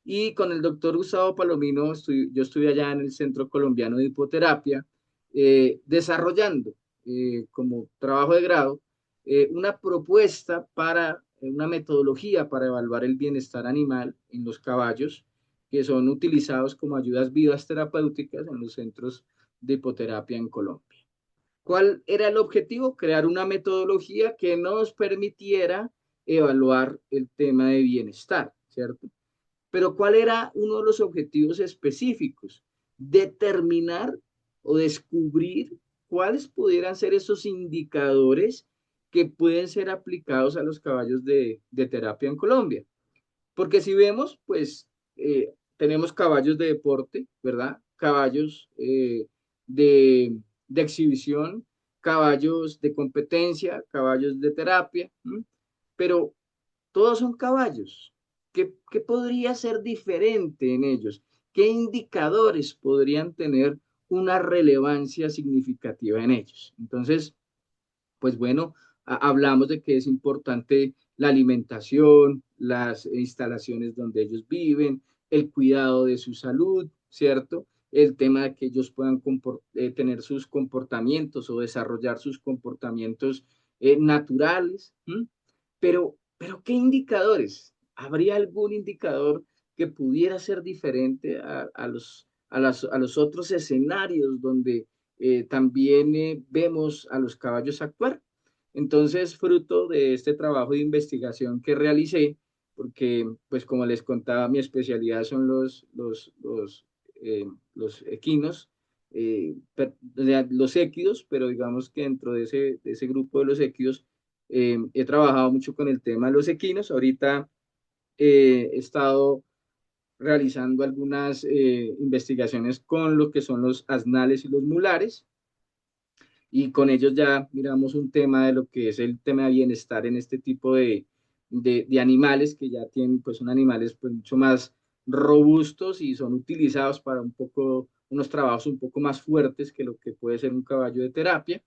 Y con el doctor Gustavo Palomino, yo estuve allá en el Centro Colombiano de Hipoterapia, desarrollando como trabajo de grado una propuesta para una metodología para evaluar el bienestar animal en los caballos, que son utilizados como ayudas vivas terapéuticas en los centros de hipoterapia en Colombia. ¿Cuál era el objetivo? Crear una metodología que nos permitiera evaluar el tema de bienestar, ¿cierto? Pero ¿cuál era uno de los objetivos específicos? Determinar o descubrir cuáles pudieran ser esos indicadores que pueden ser aplicados a los caballos de terapia en Colombia. Porque si vemos, pues tenemos caballos de deporte, ¿verdad? Caballos de, de exhibición, caballos de competencia, caballos de terapia, ¿m? Pero todos son caballos. ¿Qué podría ser diferente en ellos? ¿Qué indicadores podrían tener una relevancia significativa en ellos? Entonces, pues bueno, hablamos de que es importante la alimentación, las instalaciones donde ellos viven, el cuidado de su salud, ¿cierto? El tema de que ellos puedan tener sus comportamientos o desarrollar sus comportamientos naturales. ¿M? Pero, ¿qué indicadores? ¿Habría algún indicador que pudiera ser diferente a los otros escenarios donde también vemos a los caballos actuar? Entonces, fruto de este trabajo de investigación que realicé, porque, pues como les contaba, mi especialidad son los equinos, los équidos, pero digamos que dentro de ese grupo de los équidos, he trabajado mucho con el tema de los equinos. Ahorita he estado realizando algunas investigaciones con lo que son los asnales y los mulares, y con ellos ya miramos un tema de lo que es el tema de bienestar en este tipo de animales que ya tienen, pues son animales pues mucho más robustos y son utilizados para un poco, unos trabajos un poco más fuertes que lo que puede ser un caballo de terapia.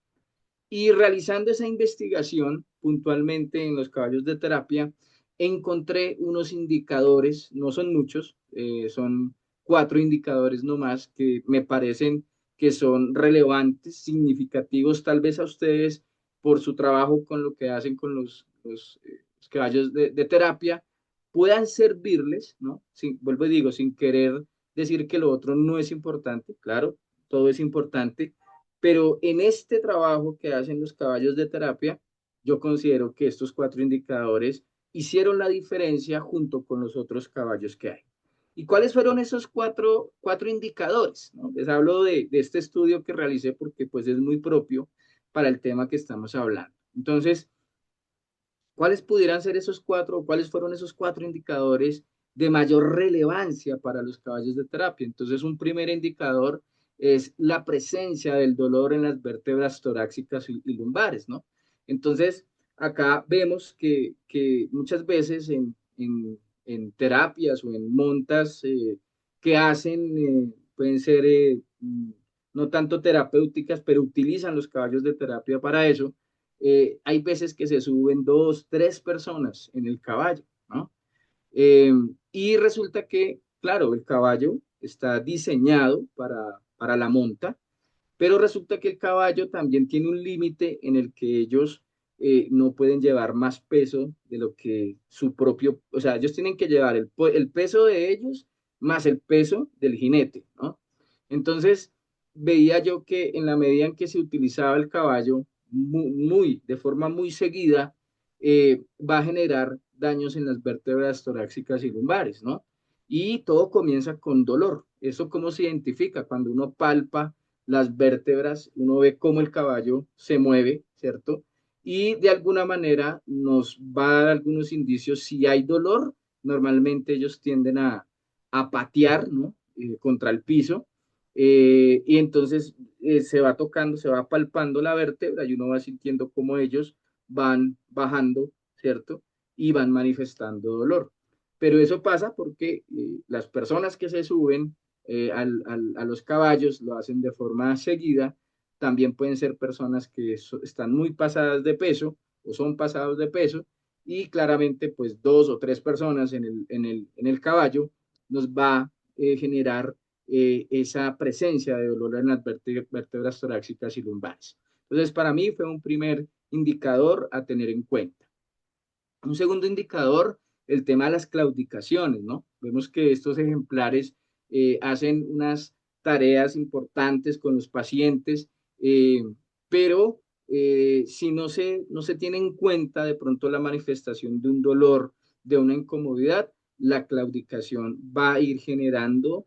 Y realizando esa investigación puntualmente en los caballos de terapia, encontré unos indicadores, no son muchos, son 4 indicadores nomás que me parecen que son relevantes, significativos tal vez a ustedes por su trabajo con lo que hacen con los caballos de terapia, puedan servirles, ¿no? Vuelvo y digo, sin querer decir que lo otro no es importante, claro, todo es importante, pero en este trabajo que hacen los caballos de terapia, yo considero que estos 4 indicadores hicieron la diferencia junto con los otros caballos que hay. ¿Y cuáles fueron esos cuatro indicadores? ¿No? Les hablo de este estudio que realicé porque pues es muy propio para el tema que estamos hablando. Entonces, ¿cuáles pudieran ser esos cuatro o cuáles fueron esos 4 indicadores de mayor relevancia para los caballos de terapia? Entonces, un primer indicador es la presencia del dolor en las vértebras torácicas y lumbares, ¿no? Entonces, acá vemos que muchas veces en terapias o en montas que hacen, pueden ser no tanto terapéuticas, pero utilizan los caballos de terapia para eso. Hay veces que se suben 2, 3 personas en el caballo, ¿no? Eh, y resulta que, claro, el caballo está diseñado para la monta, pero resulta que el caballo también tiene un límite en el que ellos no pueden llevar más peso de lo que su propio, o sea, ellos tienen que llevar el peso de ellos más el peso del jinete, ¿no? Entonces, veía yo que en la medida en que se utilizaba el caballo de forma muy seguida, va a generar daños en las vértebras torácicas y lumbares, ¿no? Y todo comienza con dolor. ¿Eso cómo se identifica? Cuando uno palpa las vértebras, uno ve cómo el caballo se mueve, ¿cierto? Y de alguna manera nos va a dar algunos indicios. Si hay dolor, normalmente ellos tienden a patear, ¿no? Contra el piso. Y entonces se va tocando, se va palpando la vértebra y uno va sintiendo cómo ellos van bajando, ¿cierto? Y van manifestando dolor. Pero eso pasa porque las personas que se suben a los caballos lo hacen de forma seguida. También pueden ser personas que están muy pasadas de peso o son pasados de peso y claramente pues dos o tres personas en el caballo nos va a generar esa presencia de dolor en las vértebras torácicas y lumbares. Entonces, para mí fue un primer indicador a tener en cuenta. Un segundo indicador, el tema de las claudicaciones, ¿no? Vemos que estos ejemplares hacen unas tareas importantes con los pacientes, eh, pero si no se tiene en cuenta de pronto la manifestación de un dolor, de una incomodidad, la claudicación va a ir generando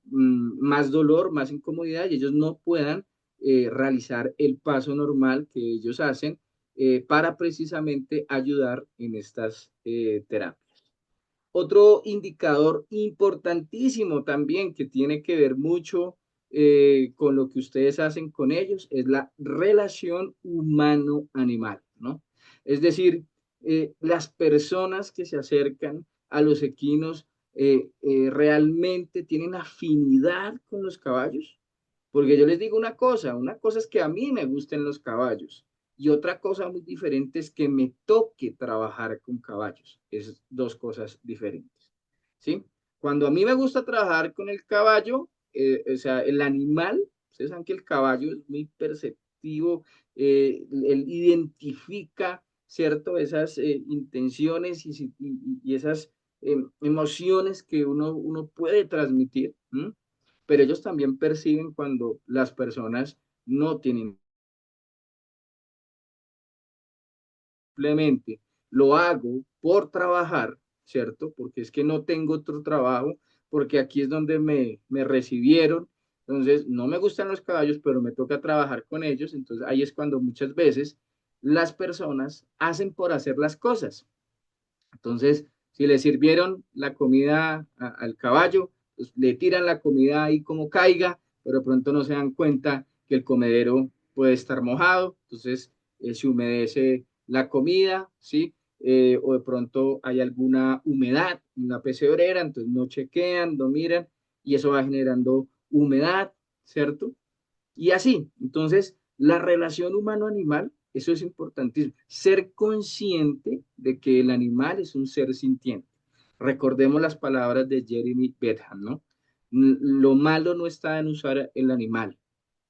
más dolor, más incomodidad y ellos no puedan realizar el paso normal que ellos hacen para precisamente ayudar en estas terapias. Otro indicador importantísimo también que tiene que ver mucho con lo que ustedes hacen con ellos es la relación humano-animal, ¿no? Es decir, las personas que se acercan a los equinos realmente tienen afinidad con los caballos, porque yo les digo una cosa es que a mí me gusten los caballos y otra cosa muy diferente es que me toque trabajar con caballos. Es dos cosas diferentes, ¿sí? Cuando a mí me gusta trabajar con el caballo, o sea, el animal, ustedes saben que el caballo es muy perceptivo, él identifica, ¿cierto? Esas intenciones y esas emociones que uno puede transmitir, ¿m? Pero ellos también perciben cuando las personas no tienen, simplemente lo hago por trabajar, ¿cierto? Porque es que no tengo otro trabajo, porque aquí es donde me recibieron, entonces no me gustan los caballos, pero me toca trabajar con ellos, entonces ahí es cuando muchas veces las personas hacen por hacer las cosas. Entonces, si le sirvieron la comida al caballo, pues le tiran la comida ahí como caiga, pero de pronto no se dan cuenta que el comedero puede estar mojado, entonces se humedece la comida, ¿sí? O de pronto hay alguna humedad en la pesebrera, entonces no chequean, no miran, y eso va generando humedad, ¿cierto? Y así, entonces, la relación humano-animal, eso es importantísimo. Ser consciente de que el animal es un ser sintiente. Recordemos las palabras de Jeremy Bentham, ¿no? Lo malo no está en usar el animal,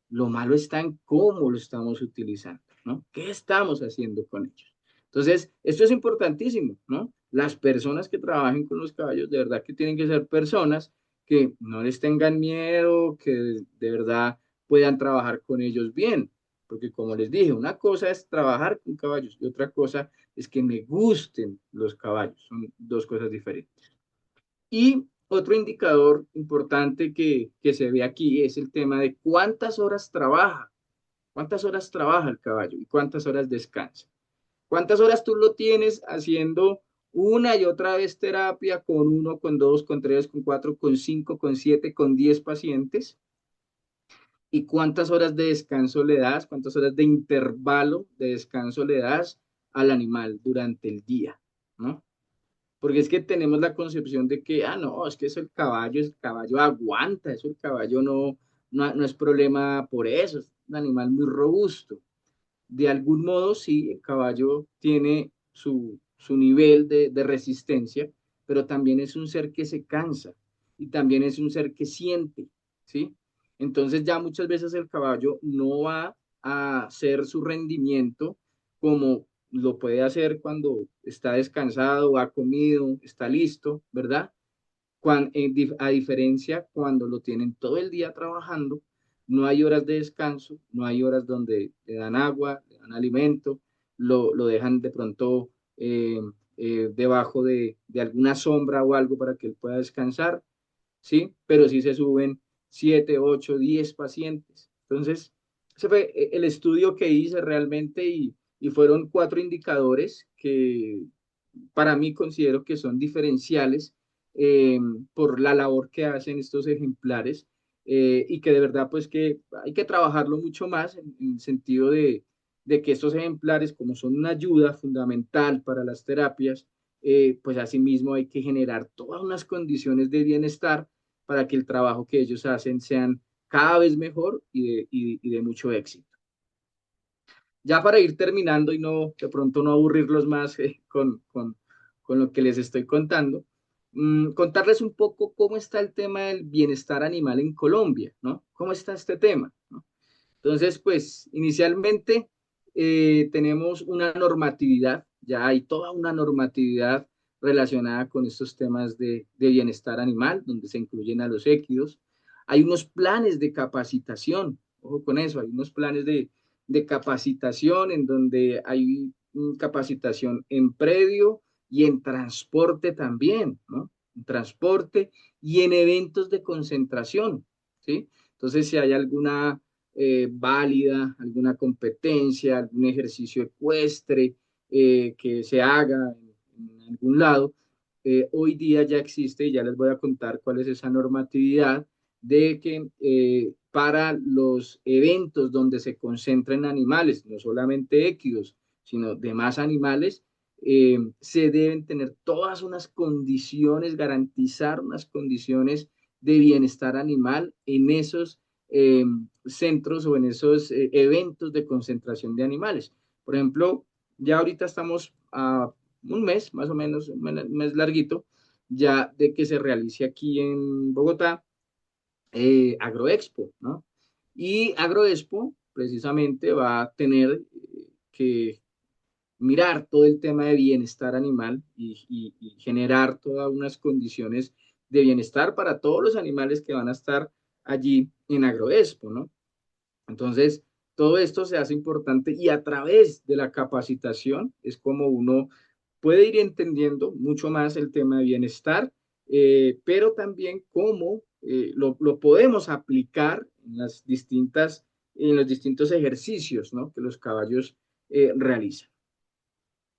lo malo está en cómo lo estamos utilizando, ¿no? ¿Qué estamos haciendo con ellos? Entonces, esto es importantísimo, ¿no? Las personas que trabajen con los caballos, de verdad que tienen que ser personas que no les tengan miedo, que de verdad puedan trabajar con ellos bien, porque como les dije, una cosa es trabajar con caballos y otra cosa es que me gusten los caballos, son dos cosas diferentes. Y otro indicador importante que se ve aquí es el tema de cuántas horas trabaja el caballo y cuántas horas descansa. ¿Cuántas horas tú lo tienes haciendo una y otra vez terapia con uno, con dos, con tres, con cuatro, con cinco, con siete, con 10 pacientes? ¿Y cuántas horas de descanso le das? ¿Cuántas horas de intervalo de descanso le das al animal durante el día? ¿No? Porque es que tenemos la concepción de que, no, es que eso el caballo aguanta, eso el caballo no es problema por eso, es un animal muy robusto. De algún modo, sí, el caballo tiene su nivel de resistencia, pero también es un ser que se cansa y también es un ser que siente, ¿sí? Entonces ya muchas veces el caballo no va a hacer su rendimiento como lo puede hacer cuando está descansado, ha comido, está listo, ¿verdad? A diferencia cuando lo tienen todo el día trabajando, no hay horas de descanso, no hay horas donde le dan agua, le dan alimento, lo dejan de pronto debajo de alguna sombra o algo para que él pueda descansar, ¿sí? Pero sí se suben 7, 8, 10 pacientes. Entonces, ese fue el estudio que hice realmente y fueron 4 indicadores que para mí considero que son diferenciales eh, por la labor que hacen estos ejemplares y que de verdad pues que hay que trabajarlo mucho más en el sentido de que estos ejemplares, como son una ayuda fundamental para las terapias, pues asimismo hay que generar todas unas condiciones de bienestar para que el trabajo que ellos hacen sean cada vez mejor y de mucho éxito. Ya para ir terminando y no de pronto no aburrirlos más con lo que les estoy contando, contarles un poco cómo está el tema del bienestar animal en Colombia, ¿no? ¿Cómo está este tema? ¿No? Entonces, pues inicialmente tenemos una normatividad, ya hay toda una normatividad relacionada con estos temas de bienestar animal, donde se incluyen a los équidos. Hay unos planes de capacitación, ojo con eso, hay unos planes de capacitación en donde hay capacitación en predio y en transporte también, ¿no? En transporte y en eventos de concentración, ¿sí? Entonces, si hay alguna válida, alguna competencia, algún ejercicio ecuestre que se haga en algún lado, hoy día ya existe y ya les voy a contar cuál es esa normatividad de que para los eventos donde se concentren animales, no solamente équidos, sino demás animales, se deben tener todas unas condiciones, garantizar unas condiciones de bienestar animal en esos centros o en esos eventos de concentración de animales. Por ejemplo, ya ahorita estamos a un mes, más o menos, un mes larguito, ya de que se realice aquí en Bogotá Agroexpo, ¿no? Y Agroexpo precisamente va a tener que mirar todo el tema de bienestar animal y generar todas unas condiciones de bienestar para todos los animales que van a estar allí en Agroexpo, ¿no? Entonces, todo esto se hace importante y a través de la capacitación es como uno puede ir entendiendo mucho más el tema de bienestar, pero también cómo lo podemos aplicar en los distintos ejercicios, ¿no? Que los caballos realizan.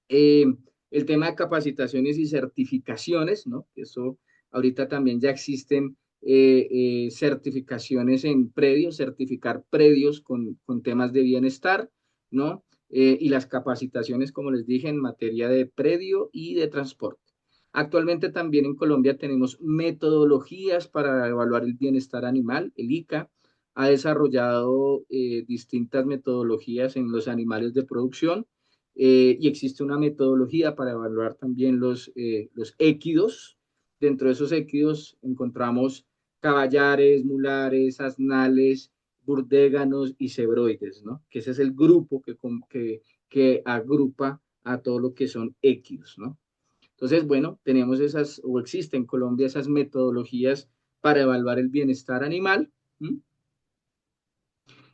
Eh, el tema de capacitaciones y certificaciones, ¿no? Eso ahorita también ya existen certificaciones en predios, certificar predios con temas de bienestar, ¿no? Y las capacitaciones, como les dije, en materia de predio y de transporte. Actualmente también en Colombia tenemos metodologías para evaluar el bienestar animal. El ICA ha desarrollado distintas metodologías en los animales de producción y existe una metodología para evaluar también los équidos. Dentro de esos équidos encontramos caballares, mulares, asnales, burdéganos y cebroides, ¿no? Que ese es el grupo que agrupa a todo lo que son équidos, ¿no? Entonces, bueno, tenemos esas, o existen en Colombia esas metodologías para evaluar el bienestar animal. ¿Mm?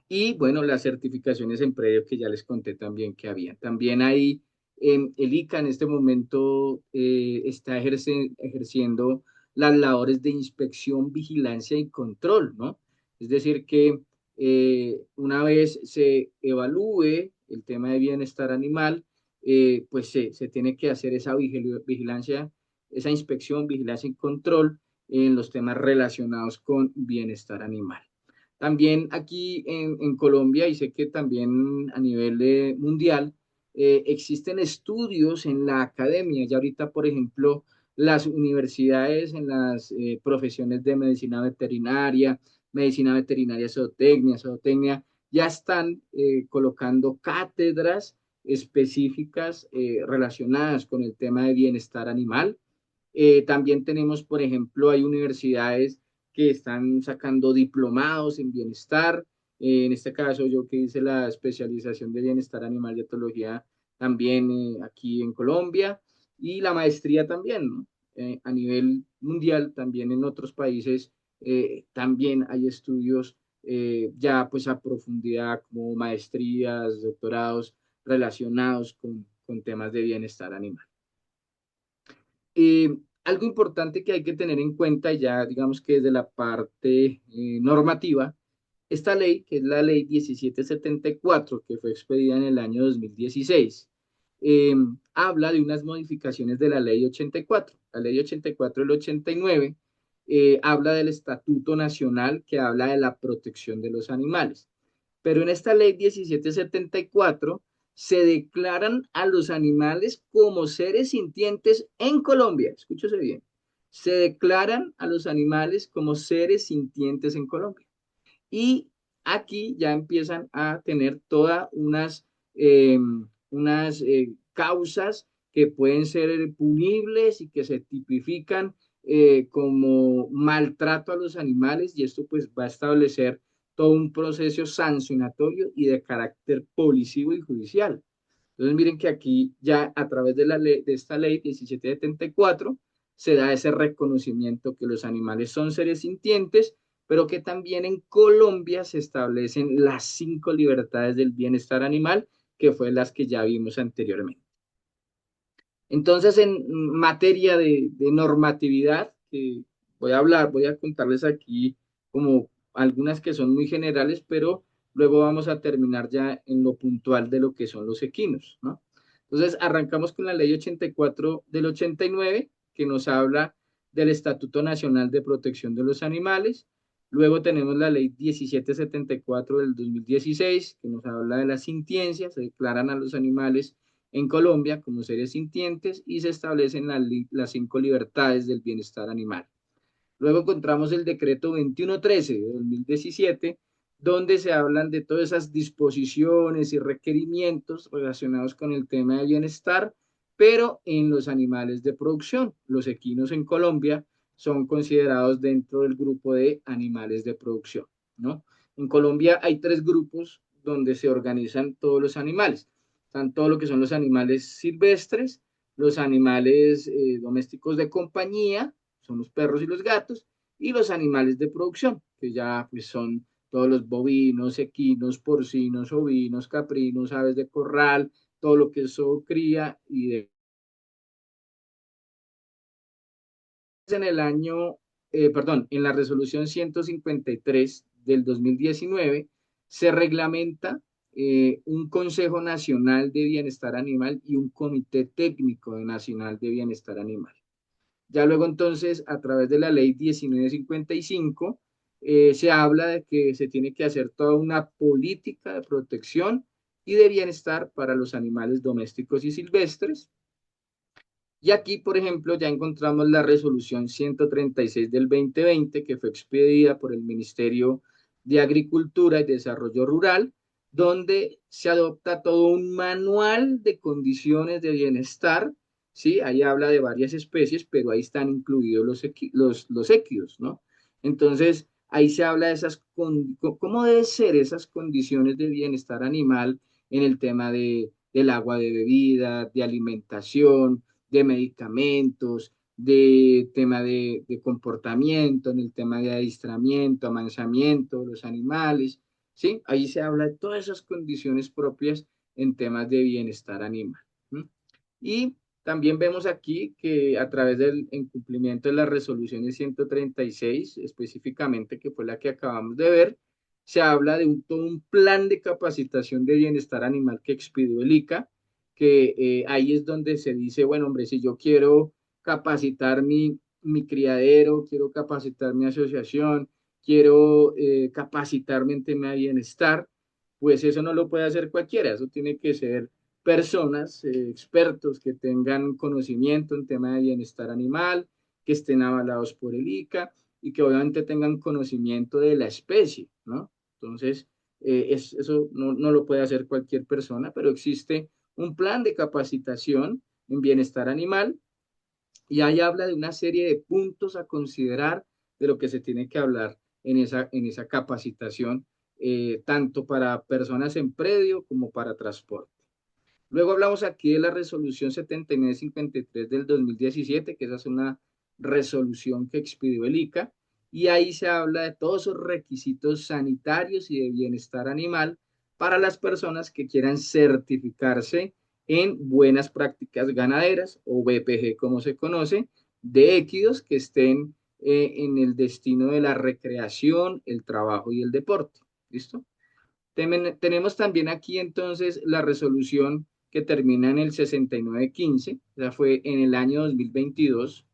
Y bueno, las certificaciones en predio que ya les conté también que había. También hay, el ICA en este momento está ejerciendo las labores de inspección, vigilancia y control, ¿no? Es decir, que una vez se evalúe el tema de bienestar animal, pues se tiene que hacer esa vigilancia, esa inspección, vigilancia y control en los temas relacionados con bienestar animal. También aquí en Colombia, y sé que también a nivel mundial, existen estudios en la academia. Ya ahorita, por ejemplo, las universidades en las profesiones de medicina veterinaria, zootecnia, ya están colocando cátedras específicas relacionadas con el tema de bienestar animal. También tenemos, por ejemplo, hay universidades que están sacando diplomados en bienestar. En este caso, yo que hice la especialización de bienestar animal y etología también aquí en Colombia y la maestría también, ¿no? A nivel mundial, también en otros países, también hay estudios ya pues a profundidad como maestrías, doctorados relacionados con temas de bienestar animal. Algo importante que hay que tener en cuenta, ya digamos que desde la parte normativa, esta ley, que es la ley 1774, que fue expedida en el año 2016, eh, habla de unas modificaciones de la ley 84. La ley 84 del 89 habla del Estatuto Nacional que habla de la protección de los animales. Pero en esta ley 1774 se declaran a los animales como seres sintientes en Colombia. Escúchese bien. Se declaran a los animales como seres sintientes en Colombia. Y aquí ya empiezan a tener todas unas causas que pueden ser punibles y que se tipifican como maltrato a los animales, y esto pues va a establecer todo un proceso sancionatorio y de carácter policivo y judicial. Entonces miren que aquí ya a través de la ley, de esta ley 1774 se da ese reconocimiento que los animales son seres sintientes, pero que también en Colombia se establecen las 5 libertades del bienestar animal, que fue las que ya vimos anteriormente. Entonces, en materia de normatividad, que voy a contarles aquí como algunas que son muy generales, pero luego vamos a terminar ya en lo puntual de lo que son los equinos, ¿no? Entonces, arrancamos con la ley 84 del 89, que nos habla del Estatuto Nacional de Protección de los Animales. Luego tenemos la ley 1774 del 2016, que nos habla de la sintiencia, se declaran a los animales en Colombia como seres sintientes y se establecen las 5 libertades del bienestar animal. Luego encontramos el decreto 2113 de 2017, donde se hablan de todas esas disposiciones y requerimientos relacionados con el tema de bienestar, pero en los animales de producción. Los equinos en Colombia son considerados dentro del grupo de animales de producción, ¿no? En Colombia hay 3 grupos donde se organizan todos los animales. Están todo lo que son los animales silvestres, los animales domésticos de compañía, son los perros y los gatos, y los animales de producción, que ya pues son todos los bovinos, equinos, porcinos, ovinos, caprinos, aves de corral, todo lo que eso cría y de en el año, perdón, en la resolución 153 del 2019 se reglamenta un Consejo Nacional de Bienestar Animal y un Comité Técnico Nacional de Bienestar Animal. Ya luego entonces, a través de la ley 1955, se habla de que se tiene que hacer toda una política de protección y de bienestar para los animales domésticos y silvestres. Y aquí, por ejemplo, ya encontramos la resolución 136 del 2020, que fue expedida por el Ministerio de Agricultura y Desarrollo Rural, donde se adopta todo un manual de condiciones de bienestar. Sí, ahí habla de varias especies, pero ahí están incluidos los equios, ¿no? Entonces, ahí se habla de cómo deben ser esas condiciones de bienestar animal en el tema del agua de bebida, de alimentación, de medicamentos, de tema de comportamiento, en el tema de adiestramiento, amansamiento de los animales, ¿sí? Ahí se habla de todas esas condiciones propias en temas de bienestar animal. ¿Mm? Y también vemos aquí que a través del incumplimiento de las resoluciones 136, específicamente, que fue la que acabamos de ver, se habla de todo un plan de capacitación de bienestar animal que expidió el ICA, que ahí es donde se dice, bueno, hombre, si yo quiero capacitar mi criadero, quiero capacitar mi asociación, quiero capacitarme en tema de bienestar, pues eso no lo puede hacer cualquiera, eso tiene que ser personas, expertos que tengan conocimiento en tema de bienestar animal, que estén avalados por el ICA y que obviamente tengan conocimiento de la especie, ¿no? Entonces, eso no lo puede hacer cualquier persona, pero existe un plan de capacitación en bienestar animal y ahí habla de una serie de puntos a considerar de lo que se tiene que hablar en esa capacitación, tanto para personas en predio como para transporte. Luego hablamos aquí de la resolución 7953 del 2017, que esa es una resolución que expidió el ICA, y ahí se habla de todos esos requisitos sanitarios y de bienestar animal para las personas que quieran certificarse en buenas prácticas ganaderas o BPG como se conoce, de equidos que estén en el destino de la recreación, el trabajo y el deporte. ¿Listo? Tenemos también aquí entonces la resolución que termina en el 6915, o sea, fue en el año 2022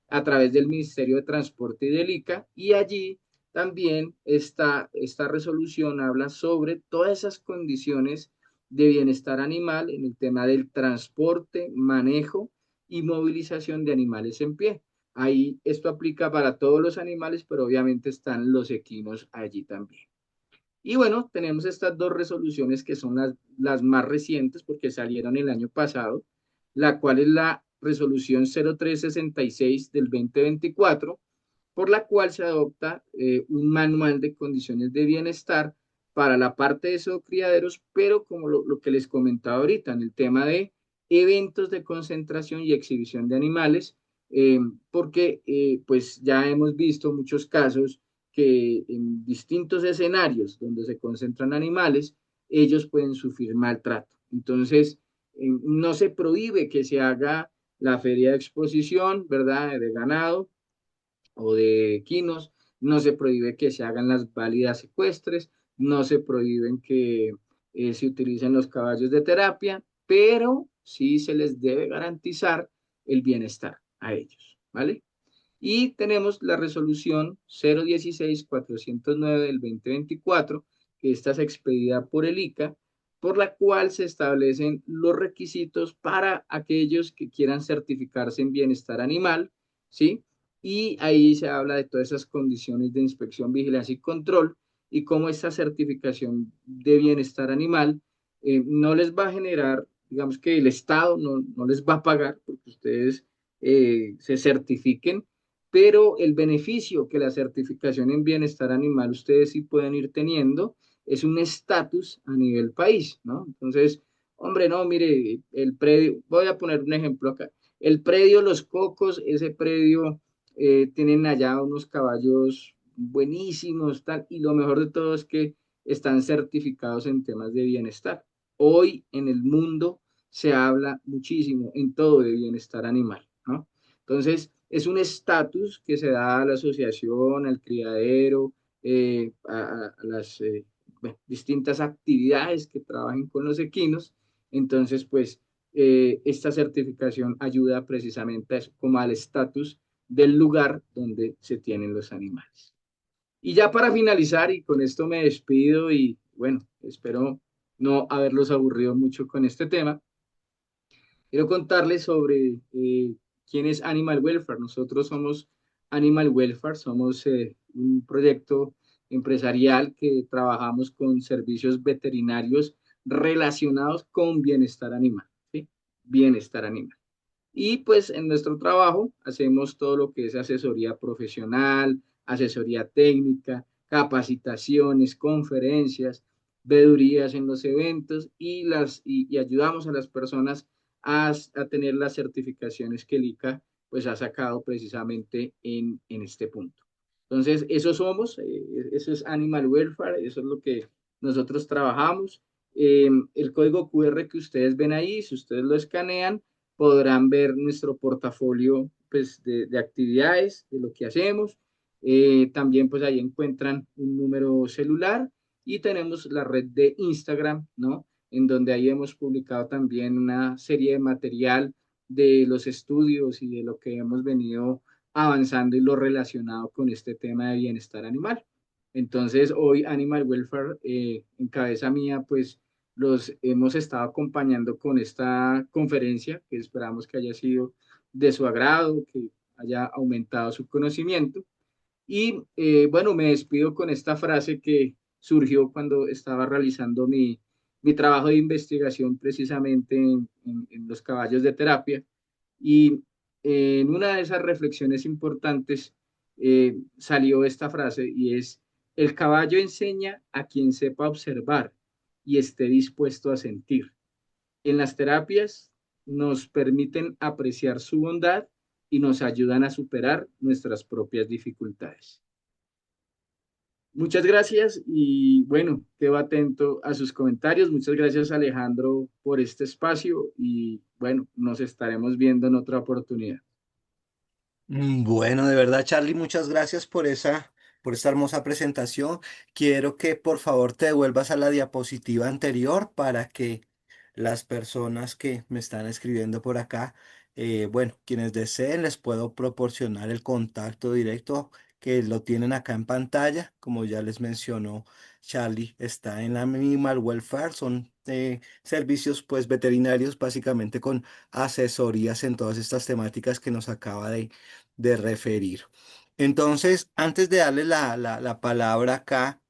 a través del Ministerio de Transporte y del ICA, y allí también esta resolución habla sobre todas esas condiciones de bienestar animal en el tema del transporte, manejo y movilización de animales en pie. Ahí esto aplica para todos los animales, pero obviamente están los equinos allí también. Y bueno, tenemos estas dos resoluciones que son las más recientes porque salieron el año pasado, la cual es la resolución 0366 del 2024, por la cual se adopta un manual de condiciones de bienestar para la parte de esos criaderos, pero como lo que les comentaba ahorita, en el tema de eventos de concentración y exhibición de animales, porque pues ya hemos visto muchos casos que en distintos escenarios donde se concentran animales, ellos pueden sufrir maltrato. Entonces, no se prohíbe que se haga la feria de exposición, ¿verdad?, de ganado o de equinos, no se prohíbe que se hagan las válidas ecuestres, no se prohíben que se utilicen los caballos de terapia, pero sí se les debe garantizar el bienestar a ellos, ¿vale? Y tenemos la resolución 016-409 del 2024, que esta es expedida por el ICA, por la cual se establecen los requisitos para aquellos que quieran certificarse en bienestar animal, ¿sí? Y ahí se habla de todas esas condiciones de inspección, vigilancia y control y cómo esta certificación de bienestar animal no les va a generar, digamos que el Estado no les va a pagar porque ustedes se certifiquen, pero el beneficio que la certificación en bienestar animal ustedes sí pueden ir teniendo es un estatus a nivel país, ¿no? Entonces, hombre, no, mire, el predio, voy a poner un ejemplo acá, el predio Los Cocos, ese predio tienen allá unos caballos buenísimos, tal, y lo mejor de todo es que están certificados en temas de bienestar. Hoy en el mundo se habla muchísimo en todo de bienestar animal, ¿no? Entonces, es un estatus que se da a la asociación, al criadero, a las bueno, distintas actividades que trabajen con los equinos. Entonces, pues, esta certificación ayuda precisamente a eso, como al estatus del lugar donde se tienen los animales. Y ya para finalizar, y con esto me despido y bueno, espero no haberlos aburrido mucho con este tema. Quiero contarles sobre quién es Animal Welfare. Nosotros somos Animal Welfare, somos un proyecto empresarial que trabajamos con servicios veterinarios relacionados con bienestar animal, ¿sí? Bienestar animal. Y pues en nuestro trabajo hacemos todo lo que es asesoría profesional, asesoría técnica, capacitaciones, conferencias, vedurías en los eventos y ayudamos a las personas a tener las certificaciones que el ICA pues ha sacado precisamente en este punto. Entonces, eso somos, eso es Animal Welfare, eso es lo que nosotros trabajamos. El código QR que ustedes ven ahí, si ustedes lo escanean, podrán ver nuestro portafolio pues, de actividades, de lo que hacemos. También pues ahí encuentran un número celular y tenemos la red de Instagram, ¿no? En donde ahí hemos publicado también una serie de material de los estudios y de lo que hemos venido avanzando y lo relacionado con este tema de bienestar animal. Entonces, hoy Animal Welfare, en cabeza mía, pues los hemos estado acompañando con esta conferencia, que esperamos que haya sido de su agrado, que haya aumentado su conocimiento. Y bueno, me despido con esta frase que surgió cuando estaba realizando mi trabajo de investigación precisamente en los caballos de terapia. Y en una de esas reflexiones importantes salió esta frase y es, el caballo enseña a quien sepa observar y esté dispuesto a sentir. En las terapias nos permiten apreciar su bondad y nos ayudan a superar nuestras propias dificultades. Muchas gracias y bueno, quedo atento a sus comentarios. Muchas gracias Alejandro por este espacio y bueno, nos estaremos viendo en otra oportunidad. Bueno, de verdad, Charlie, muchas gracias por esta hermosa presentación. Quiero que por favor te devuelvas a la diapositiva anterior para que las personas que me están escribiendo por acá, bueno, quienes deseen, les puedo proporcionar el contacto directo que lo tienen acá en pantalla, como ya les mencionó. Charlie está en Animal Welfare, son servicios pues veterinarios básicamente con asesorías en todas estas temáticas que nos acaba de referir. Entonces, antes de darle la palabra acá,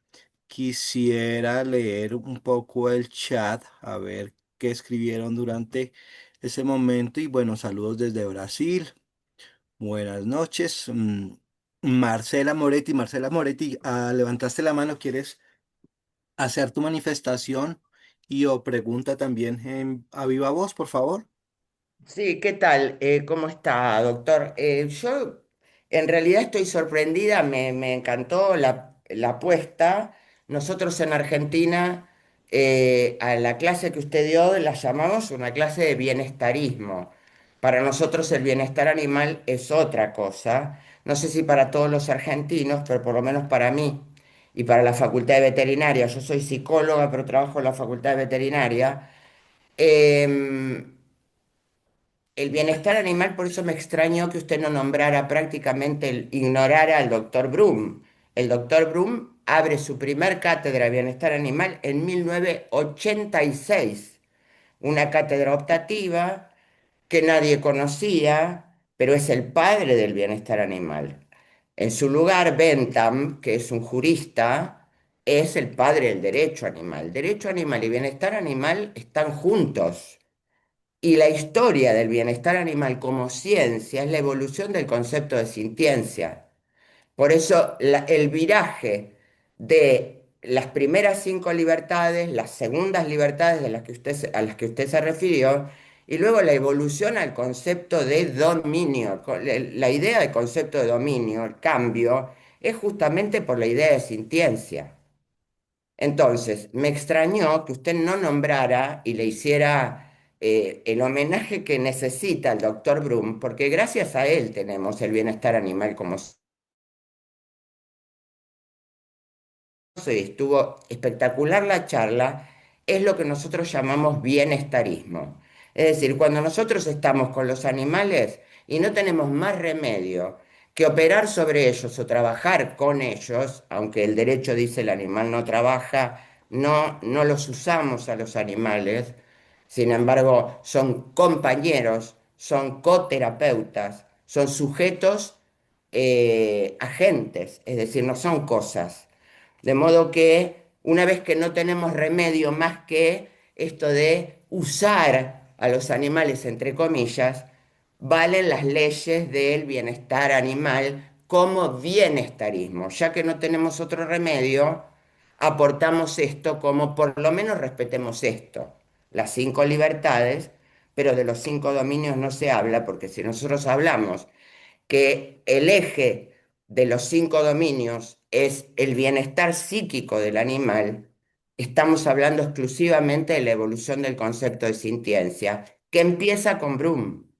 quisiera leer un poco el chat, a ver qué escribieron durante ese momento. Y bueno, saludos desde Brasil. Buenas noches. Marcela Moretti, levantaste la mano, ¿quieres hacer tu manifestación y o pregunta también a viva voz, por favor? Sí, ¿qué tal? ¿Cómo está, doctor? Yo en realidad estoy sorprendida, me encantó la apuesta. Nosotros en Argentina, a la clase que usted dio la llamamos una clase de bienestarismo. Para nosotros el bienestar animal es otra cosa. No sé si para todos los argentinos, pero por lo menos para mí y para la Facultad de Veterinaria. Yo soy psicóloga, pero trabajo en la Facultad de Veterinaria. Em, el bienestar animal, por eso me extrañó que usted no nombrara prácticamente, ignorara al doctor Brum. El doctor Brum abre su primer cátedra de bienestar animal en 1986, una cátedra optativa que nadie conocía, pero es el padre del bienestar animal. En su lugar, Bentham, que es un jurista, es el padre del derecho animal. Derecho animal y bienestar animal están juntos. Y la historia del bienestar animal como ciencia es la evolución del concepto de sintiencia. Por eso el viraje de las primeras cinco libertades, las segundas libertades a las que usted se refirió, y luego la evolución al concepto de dominio. La idea del concepto de dominio, el cambio, es justamente por la idea de sintiencia. Entonces, me extrañó que usted no nombrara y le hiciera el homenaje que necesita el doctor Brum, porque gracias a él tenemos el bienestar animal como estuvo espectacular la charla, es lo que nosotros llamamos bienestarismo. Es decir, cuando nosotros estamos con los animales y no tenemos más remedio que operar sobre ellos o trabajar con ellos, aunque el derecho dice el animal no trabaja, no los usamos a los animales, sin embargo, son compañeros, son coterapeutas, son sujetos agentes, es decir, no son cosas. De modo que una vez que no tenemos remedio más que esto de usar a los animales, entre comillas, valen las leyes del bienestar animal como bienestarismo. Ya que no tenemos otro remedio, aportamos esto como por lo menos respetemos esto, las cinco libertades, pero de los cinco dominios no se habla, porque si nosotros hablamos que el eje de los cinco dominios es el bienestar psíquico del animal, estamos hablando exclusivamente de la evolución del concepto de sintiencia, que empieza con Brum.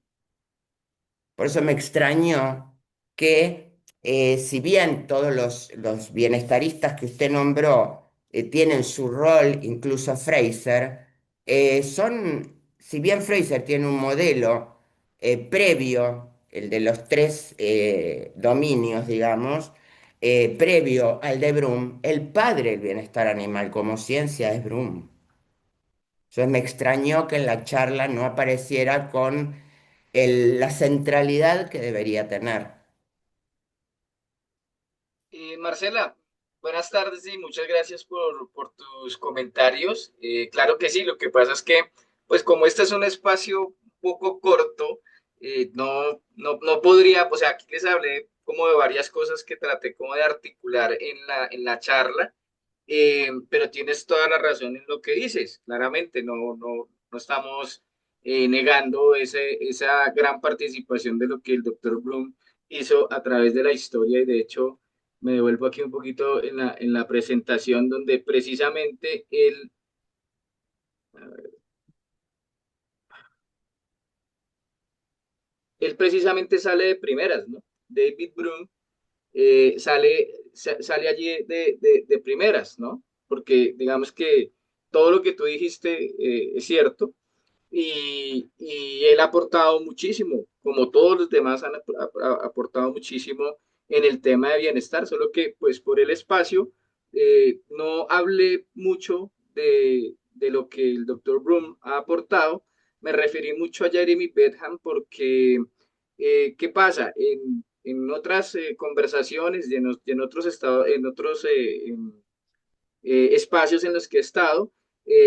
Por eso me extrañó que, si bien todos los bienestaristas que usted nombró tienen su rol, incluso Fraser, si bien Fraser tiene un modelo previo, el de los tres dominios, digamos, previo al de Brum, el padre del bienestar animal como ciencia es Brum. Entonces me extrañó que en la charla no apareciera con la centralidad que debería tener. Marcela, buenas tardes y muchas gracias por tus comentarios. Claro que sí, lo que pasa es que, pues como este es un espacio un poco corto, no podría, o sea, aquí les hablé como de varias cosas que traté como de articular en la charla, pero tienes toda la razón en lo que dices, claramente, no estamos negando esa gran participación de lo que el doctor Bloom hizo a través de la historia y de hecho me devuelvo aquí un poquito en la presentación donde precisamente él precisamente sale de primeras, ¿no? David Bloom sale allí de primeras, ¿no? Porque digamos que todo lo que tú dijiste es cierto y él ha aportado muchísimo, como todos los demás han aportado muchísimo en el tema de bienestar, solo que pues por el espacio no hablé mucho de lo que el doctor Broom ha aportado. Me referí mucho a Jeremy Bentham porque, ¿qué pasa? En otras conversaciones y en otros estados, en otros espacios en los que he estado,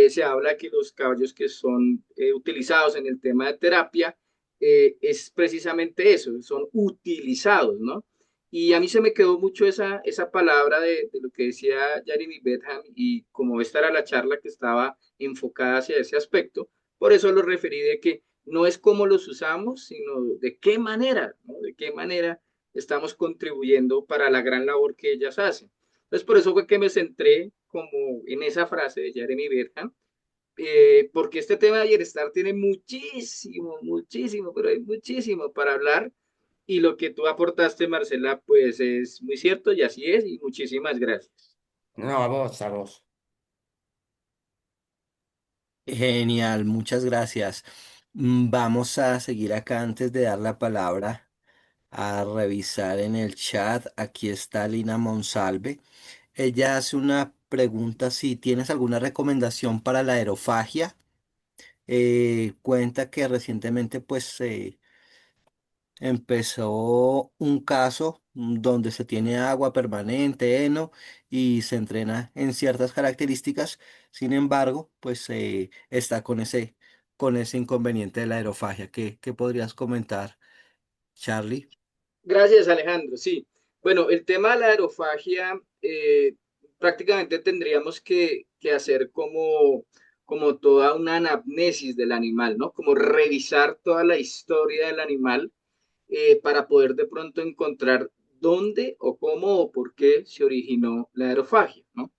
se habla que los caballos que son utilizados en el tema de terapia es precisamente eso, son utilizados, ¿no? Y a mí se me quedó mucho esa palabra de lo que decía Jeremy Bentham y como esta era la charla que estaba enfocada hacia ese aspecto, por eso lo referí de que no es cómo los usamos, sino de qué manera, ¿no? De qué manera estamos contribuyendo para la gran labor que ellas hacen. Entonces, por eso fue que me centré como en esa frase de Jeremy Bentham, porque este tema de bienestar tiene muchísimo, muchísimo, pero hay muchísimo para hablar. Y lo que tú aportaste, Marcela, pues es muy cierto y así es, y muchísimas gracias. No, a vos, a vos. Genial, muchas gracias. Vamos a seguir acá antes de dar la palabra a revisar en el chat. Aquí está Lina Monsalve. Ella hace una pregunta si tienes alguna recomendación para la aerofagia. Cuenta que recientemente pues empezó un caso donde se tiene agua permanente, heno, y se entrena en ciertas características. Sin embargo, pues está con ese inconveniente de la aerofagia. ¿Qué podrías comentar, Charlie? Gracias, Alejandro. Sí, bueno, el tema de la aerofagia, prácticamente tendríamos que hacer como toda una anamnesis del animal, ¿no? Como revisar toda la historia del animal para poder de pronto encontrar dónde o cómo o por qué se originó la aerofagia, ¿no?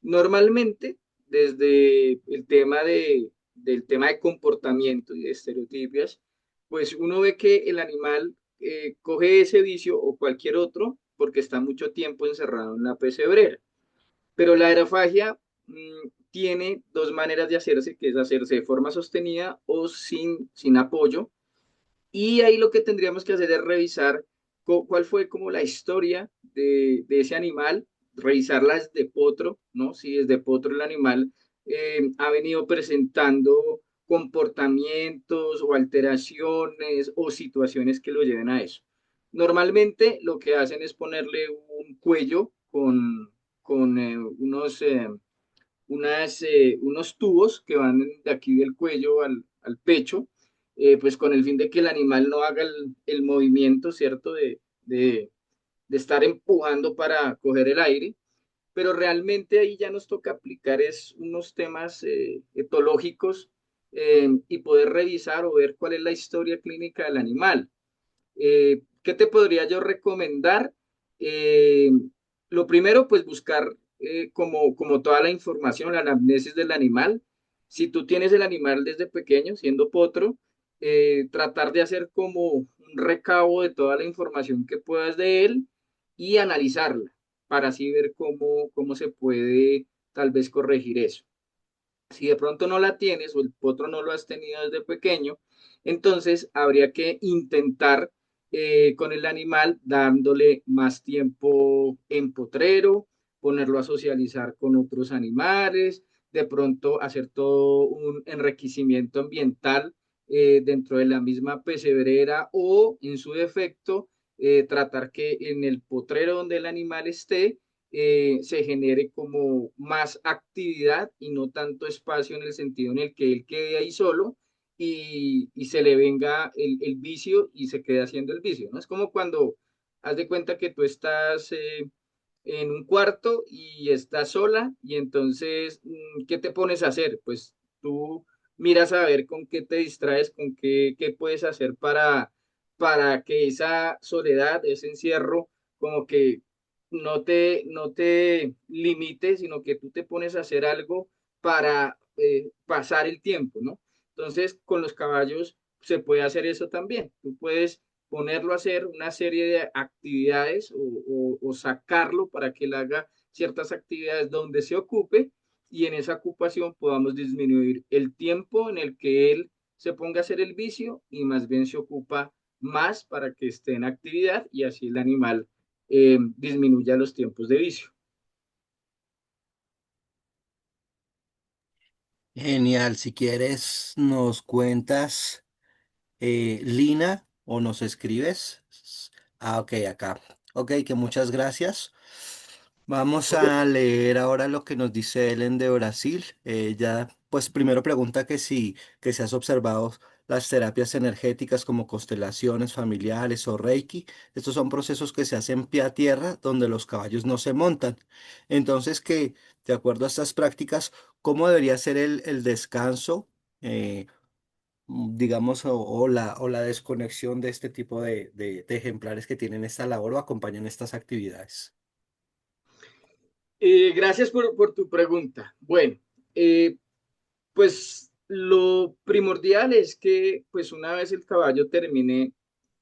Normalmente, desde del tema de comportamiento y de estereotipias, pues uno ve que el animal coge ese vicio o cualquier otro porque está mucho tiempo encerrado en la pesebrera. Pero la aerofagia tiene dos maneras de hacerse, que es hacerse de forma sostenida o sin apoyo, y ahí lo que tendríamos que hacer es revisar cuál fue como la historia de ese animal, revisarla desde potro, ¿no? Si desde potro el animal ha venido presentando comportamientos o alteraciones o situaciones que lo lleven a eso. Normalmente lo que hacen es ponerle un cuello con unos tubos que van de aquí del cuello al pecho, pues con el fin de que el animal no haga el movimiento, ¿cierto? De estar empujando para coger el aire, pero realmente ahí ya nos toca aplicar es unos temas etológicos y poder revisar o ver cuál es la historia clínica del animal. ¿Qué te podría yo recomendar? Eh, lo primero, pues buscar como toda la información, la anamnesis del animal. Si tú tienes el animal desde pequeño, siendo potro, tratar de hacer como un recabo de toda la información que puedas de él y analizarla para así ver cómo se puede tal vez corregir eso. Si de pronto no la tienes o el potro no lo has tenido desde pequeño, entonces habría que intentar con el animal dándole más tiempo en potrero, ponerlo a socializar con otros animales, de pronto hacer todo un enriquecimiento ambiental dentro de la misma pesebrera o en su defecto tratar que en el potrero donde el animal esté se genere como más actividad y no tanto espacio en el sentido en el que él quede ahí solo y se le venga el vicio y se quede haciendo el vicio, ¿no? Es como cuando haz de cuenta que tú estás en un cuarto y estás sola y entonces, ¿qué te pones a hacer? Pues tú miras a ver con qué te distraes, qué puedes hacer para que esa soledad, ese encierro, como que no te limite, sino que tú te pones a hacer algo para pasar el tiempo, ¿no? Entonces, con los caballos se puede hacer eso también. Tú puedes ponerlo a hacer una serie de actividades o sacarlo para que él haga ciertas actividades donde se ocupe y en esa ocupación podamos disminuir el tiempo en el que él se ponga a hacer el vicio y más bien se ocupa más para que esté en actividad y así el animal disminuya los tiempos de vicio. Genial, si quieres nos cuentas, Lina, o nos escribes. Ah, ok, acá. Ok, que muchas gracias. Vamos Ok. a leer ahora lo que nos dice Ellen de Brasil. Ella, pues primero pregunta que si has observado las terapias energéticas como constelaciones familiares o Reiki. Estos son procesos que se hacen pie a tierra donde los caballos no se montan. Entonces, que de acuerdo a estas prácticas, ¿cómo debería ser el descanso? eh, digamos, o la desconexión de este tipo de ejemplares que tienen esta labor o acompañan estas actividades. Gracias por tu pregunta. Bueno, eh, pues lo primordial es que pues una vez el caballo termine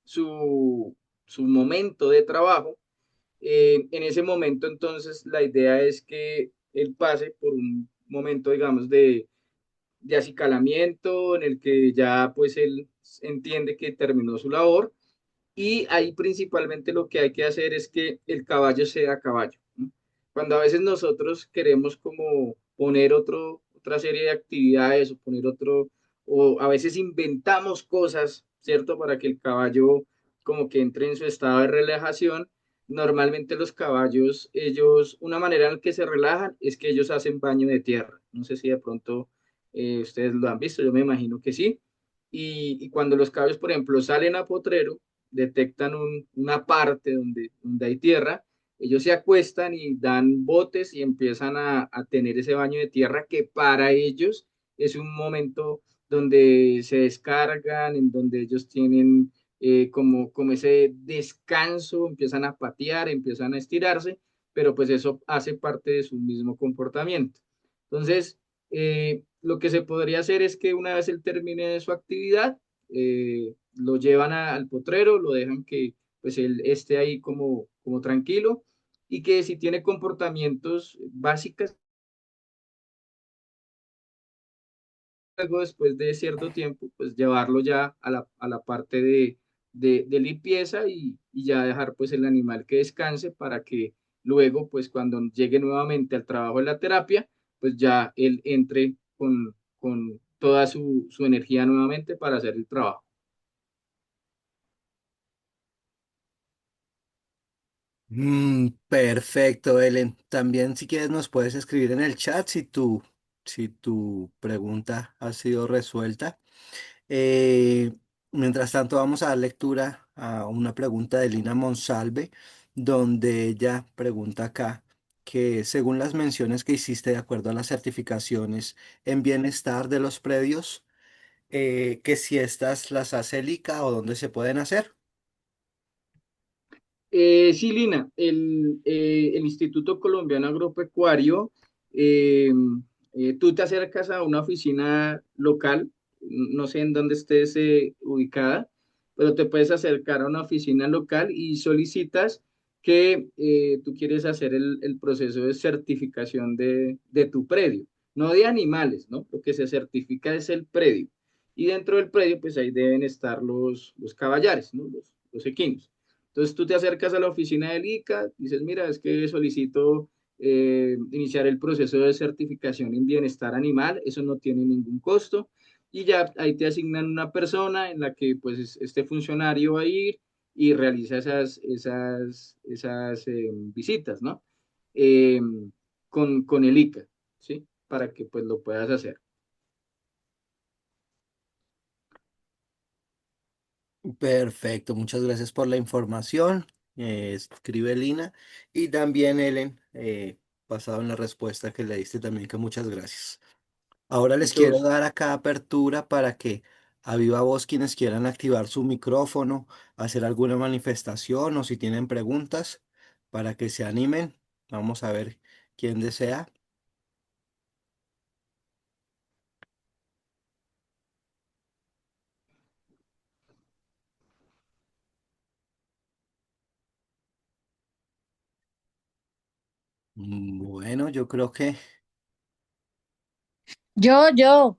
su, su momento de trabajo, en ese momento entonces la idea es que él pase por un momento, digamos, de acicalamiento en el que ya pues él entiende que terminó su labor y ahí principalmente lo que hay que hacer es que el caballo sea caballo, ¿no? Cuando a veces nosotros queremos como poner otra serie de actividades o poner otro, o a veces inventamos cosas, ¿cierto? Para que el caballo como que entre en su estado de relajación. Normalmente los caballos, ellos, una manera en la que se relajan es que ellos hacen baño de tierra. No sé si de pronto ustedes lo han visto, yo me imagino que sí. Y cuando los caballos, por ejemplo, salen a potrero, detectan una parte donde hay tierra, ellos se acuestan y dan botes y empiezan a tener ese baño de tierra que para ellos es un momento donde se descargan, en donde ellos tienen como ese descanso, empiezan a patear, empiezan a estirarse, pero pues eso hace parte de su mismo comportamiento. Entonces, lo que se podría hacer es que una vez él termine su actividad, lo llevan al potrero, lo dejan que pues él esté ahí como tranquilo y que si tiene comportamientos básicos, luego después de cierto tiempo, pues llevarlo ya a la parte de limpieza y ya dejar pues el animal que descanse para que luego pues cuando llegue nuevamente al trabajo de la terapia, pues ya él entre con toda su energía nuevamente para hacer el trabajo. Perfecto, Ellen. También si quieres nos puedes escribir en el chat si tu pregunta ha sido resuelta. Eh, Mientras tanto, vamos a dar lectura a una pregunta de Lina Monsalve, donde ella pregunta acá que según las menciones que hiciste de acuerdo a las certificaciones en bienestar de los predios, que si estas las hace el ICA o dónde se pueden hacer. Sí, Lina, el Instituto Colombiano Agropecuario, eh, tú te acercas a una oficina local, no sé en dónde estés ubicada, pero te puedes acercar a una oficina local y solicitas que tú quieres hacer el proceso de certificación de tu predio, no de animales, ¿no? Lo que se certifica es el predio. Y dentro del predio, pues ahí deben estar los caballares, ¿no? Los equinos. Entonces tú te acercas a la oficina del ICA, dices, mira, es que solicito iniciar el proceso de certificación en bienestar animal, eso no tiene ningún costo, y ya ahí te asignan una persona en la que pues este funcionario va a ir y realiza esas visitas, ¿no? Eh, con el ICA, ¿sí? Para que pues lo puedas hacer. Perfecto, muchas gracias por la información. Escribe Lina y también Ellen, basado en la respuesta que le diste también, que muchas gracias. Ahora les Mucho quiero gusto. dar acá apertura para que a viva voz quienes quieran activar su micrófono, hacer alguna manifestación o si tienen preguntas, para que se animen. Vamos a ver quién desea. Bueno, yo creo que Yo.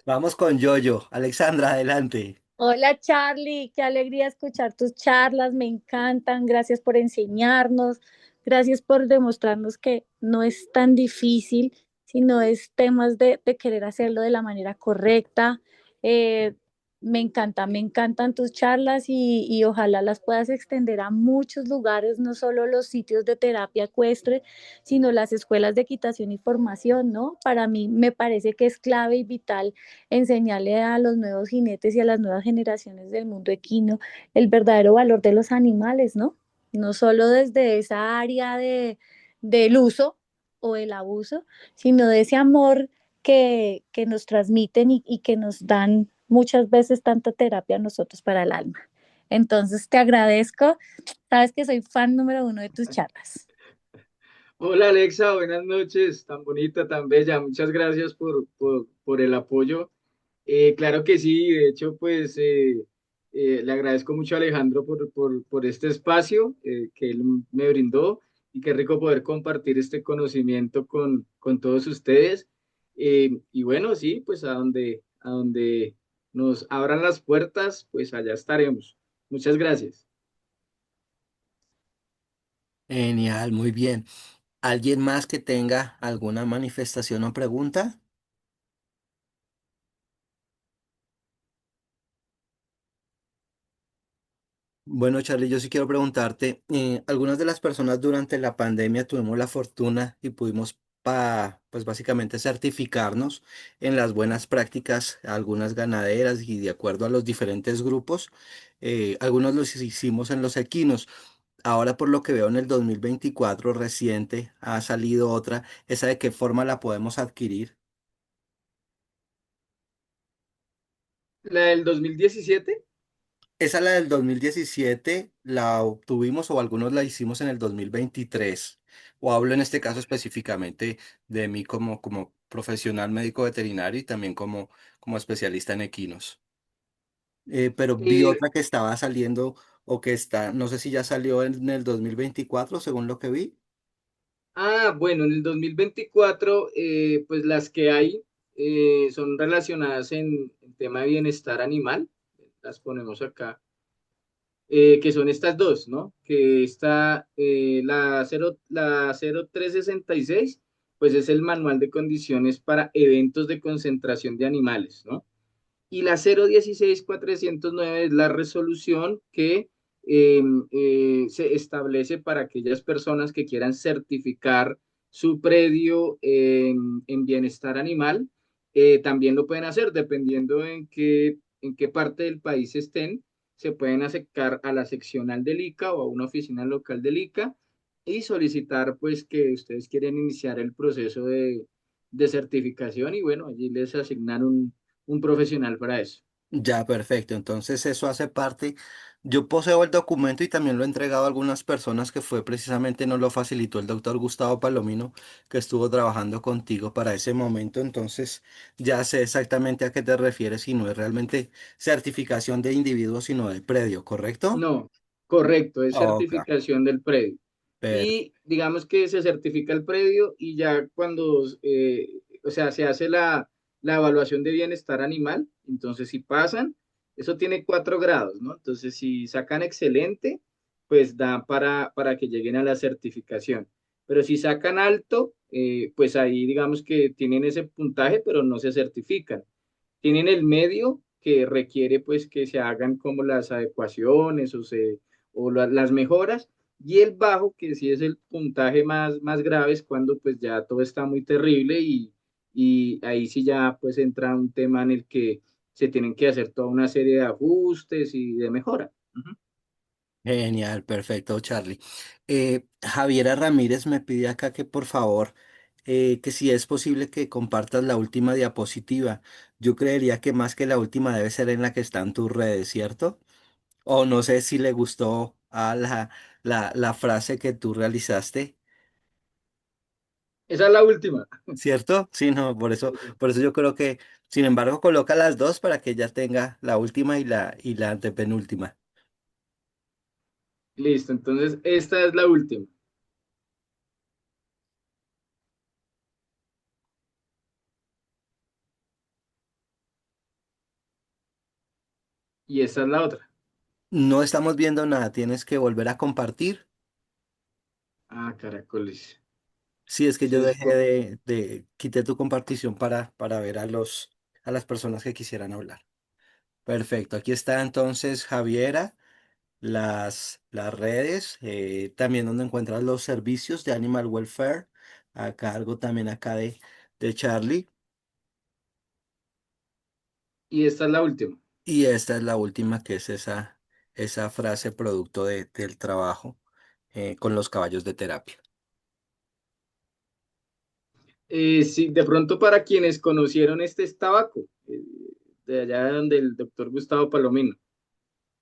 vamos con Yoyo. Alexandra, adelante. Hola Charlie, qué alegría escuchar tus charlas, me encantan, gracias por enseñarnos, gracias por demostrarnos que no es tan difícil sino es temas de querer hacerlo de la manera correcta. Eh, me encantan tus charlas y ojalá las puedas extender a muchos lugares, no solo los sitios de terapia ecuestre, sino las escuelas de equitación y formación, ¿no? Para mí me parece que es clave y vital enseñarle a los nuevos jinetes y a las nuevas generaciones del mundo equino el verdadero valor de los animales, ¿no? No solo desde esa área del uso o el abuso, sino de ese amor que nos transmiten y que nos dan muchas veces tanta terapia a nosotros para el alma. Entonces te agradezco, sabes que soy fan número uno de tus charlas. Hola Alexa, buenas noches, tan bonita, tan bella. Muchas gracias por el apoyo. Claro que sí, de hecho, pues le agradezco mucho a Alejandro por este espacio que él me brindó y qué rico poder compartir este conocimiento con todos ustedes. Y bueno, sí, pues a donde nos abran las puertas, pues allá estaremos. Muchas gracias. Genial, muy bien. ¿Alguien más que tenga alguna manifestación o pregunta? Bueno, Charlie, yo sí quiero preguntarte, algunas de las personas durante la pandemia tuvimos la fortuna y pudimos, pues básicamente certificarnos en las buenas prácticas, algunas ganaderas y de acuerdo a los diferentes grupos, algunos los hicimos en los equinos. Ahora por lo que veo en el 2024 reciente ha salido otra, ¿esa de qué forma la podemos adquirir? La del 2017. Esa la del 2017 la obtuvimos o algunos la hicimos en el 2023. O hablo en este caso específicamente de mí como profesional médico veterinario y también como especialista en equinos. Pero vi otra que estaba saliendo o que está, no sé si ya salió en el 2024 según lo que vi. Bueno, en el 2024, pues las que hay son relacionadas en tema de bienestar animal, las ponemos acá, que son estas dos, ¿no? Que está la 0366, pues es el manual de condiciones para eventos de concentración de animales, ¿no? Y la 016409 es la resolución que eh, se establece para aquellas personas que quieran certificar su predio en bienestar animal. También lo pueden hacer dependiendo en qué parte del país estén. Se pueden acercar a la seccional del ICA o a una oficina local del ICA y solicitar pues que ustedes quieren iniciar el proceso de certificación y bueno, allí les asignan un profesional para eso. Ya, perfecto. Entonces eso hace parte. Yo poseo el documento y también lo he entregado a algunas personas que fue precisamente, nos lo facilitó el doctor Gustavo Palomino, que estuvo trabajando contigo para ese momento. Entonces ya sé exactamente a qué te refieres y no es realmente certificación de individuo, sino de predio, ¿correcto? No, correcto, es Ok, certificación del predio. perfecto. Y digamos que se certifica el predio y ya cuando, o sea, se hace la evaluación de bienestar animal, entonces si pasan, eso tiene 4 grados, ¿no? Entonces si sacan excelente, pues da para que lleguen a la certificación. Pero si sacan alto, pues ahí digamos que tienen ese puntaje, pero no se certifican. Tienen el medio que requiere pues que se hagan como las adecuaciones las mejoras y el bajo que sí es el puntaje más grave es cuando pues ya todo está muy terrible y ahí sí ya pues entra un tema en el que se tienen que hacer toda una serie de ajustes y de mejora. Ujú. Genial, perfecto, Charlie. Javiera Ramírez me pide acá que por favor, que si es posible que compartas la última diapositiva. Yo creería que más que la última debe ser en la que están tus redes, ¿cierto? O no sé si le gustó a la frase que tú realizaste, Esa es la última. ¿cierto? Sí, no, por eso yo creo que, sin embargo, coloca las dos para que ella tenga la última y la antepenúltima. Listo, entonces esta es la última y esta es la otra. No estamos viendo nada, tienes que volver a compartir. Ah, caracoles. Sí, es que yo Entonces, dejé quité tu compartición para ver a las personas que quisieran hablar. Perfecto, aquí está entonces Javiera, las redes, también donde encuentras los servicios de Animal Welfare, a cargo también acá de Charlie. y esta es la última. Y esta es la última, que es esa frase producto del trabajo con los caballos de terapia. Sí, de pronto para quienes conocieron este es tabaco, de allá donde el doctor Gustavo Palomino,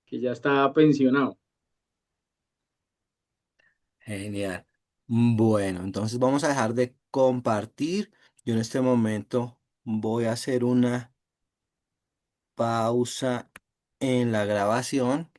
que ya está pensionado. Genial. Bueno, entonces vamos a dejar de compartir. Yo en este momento voy a hacer una pausa en la grabación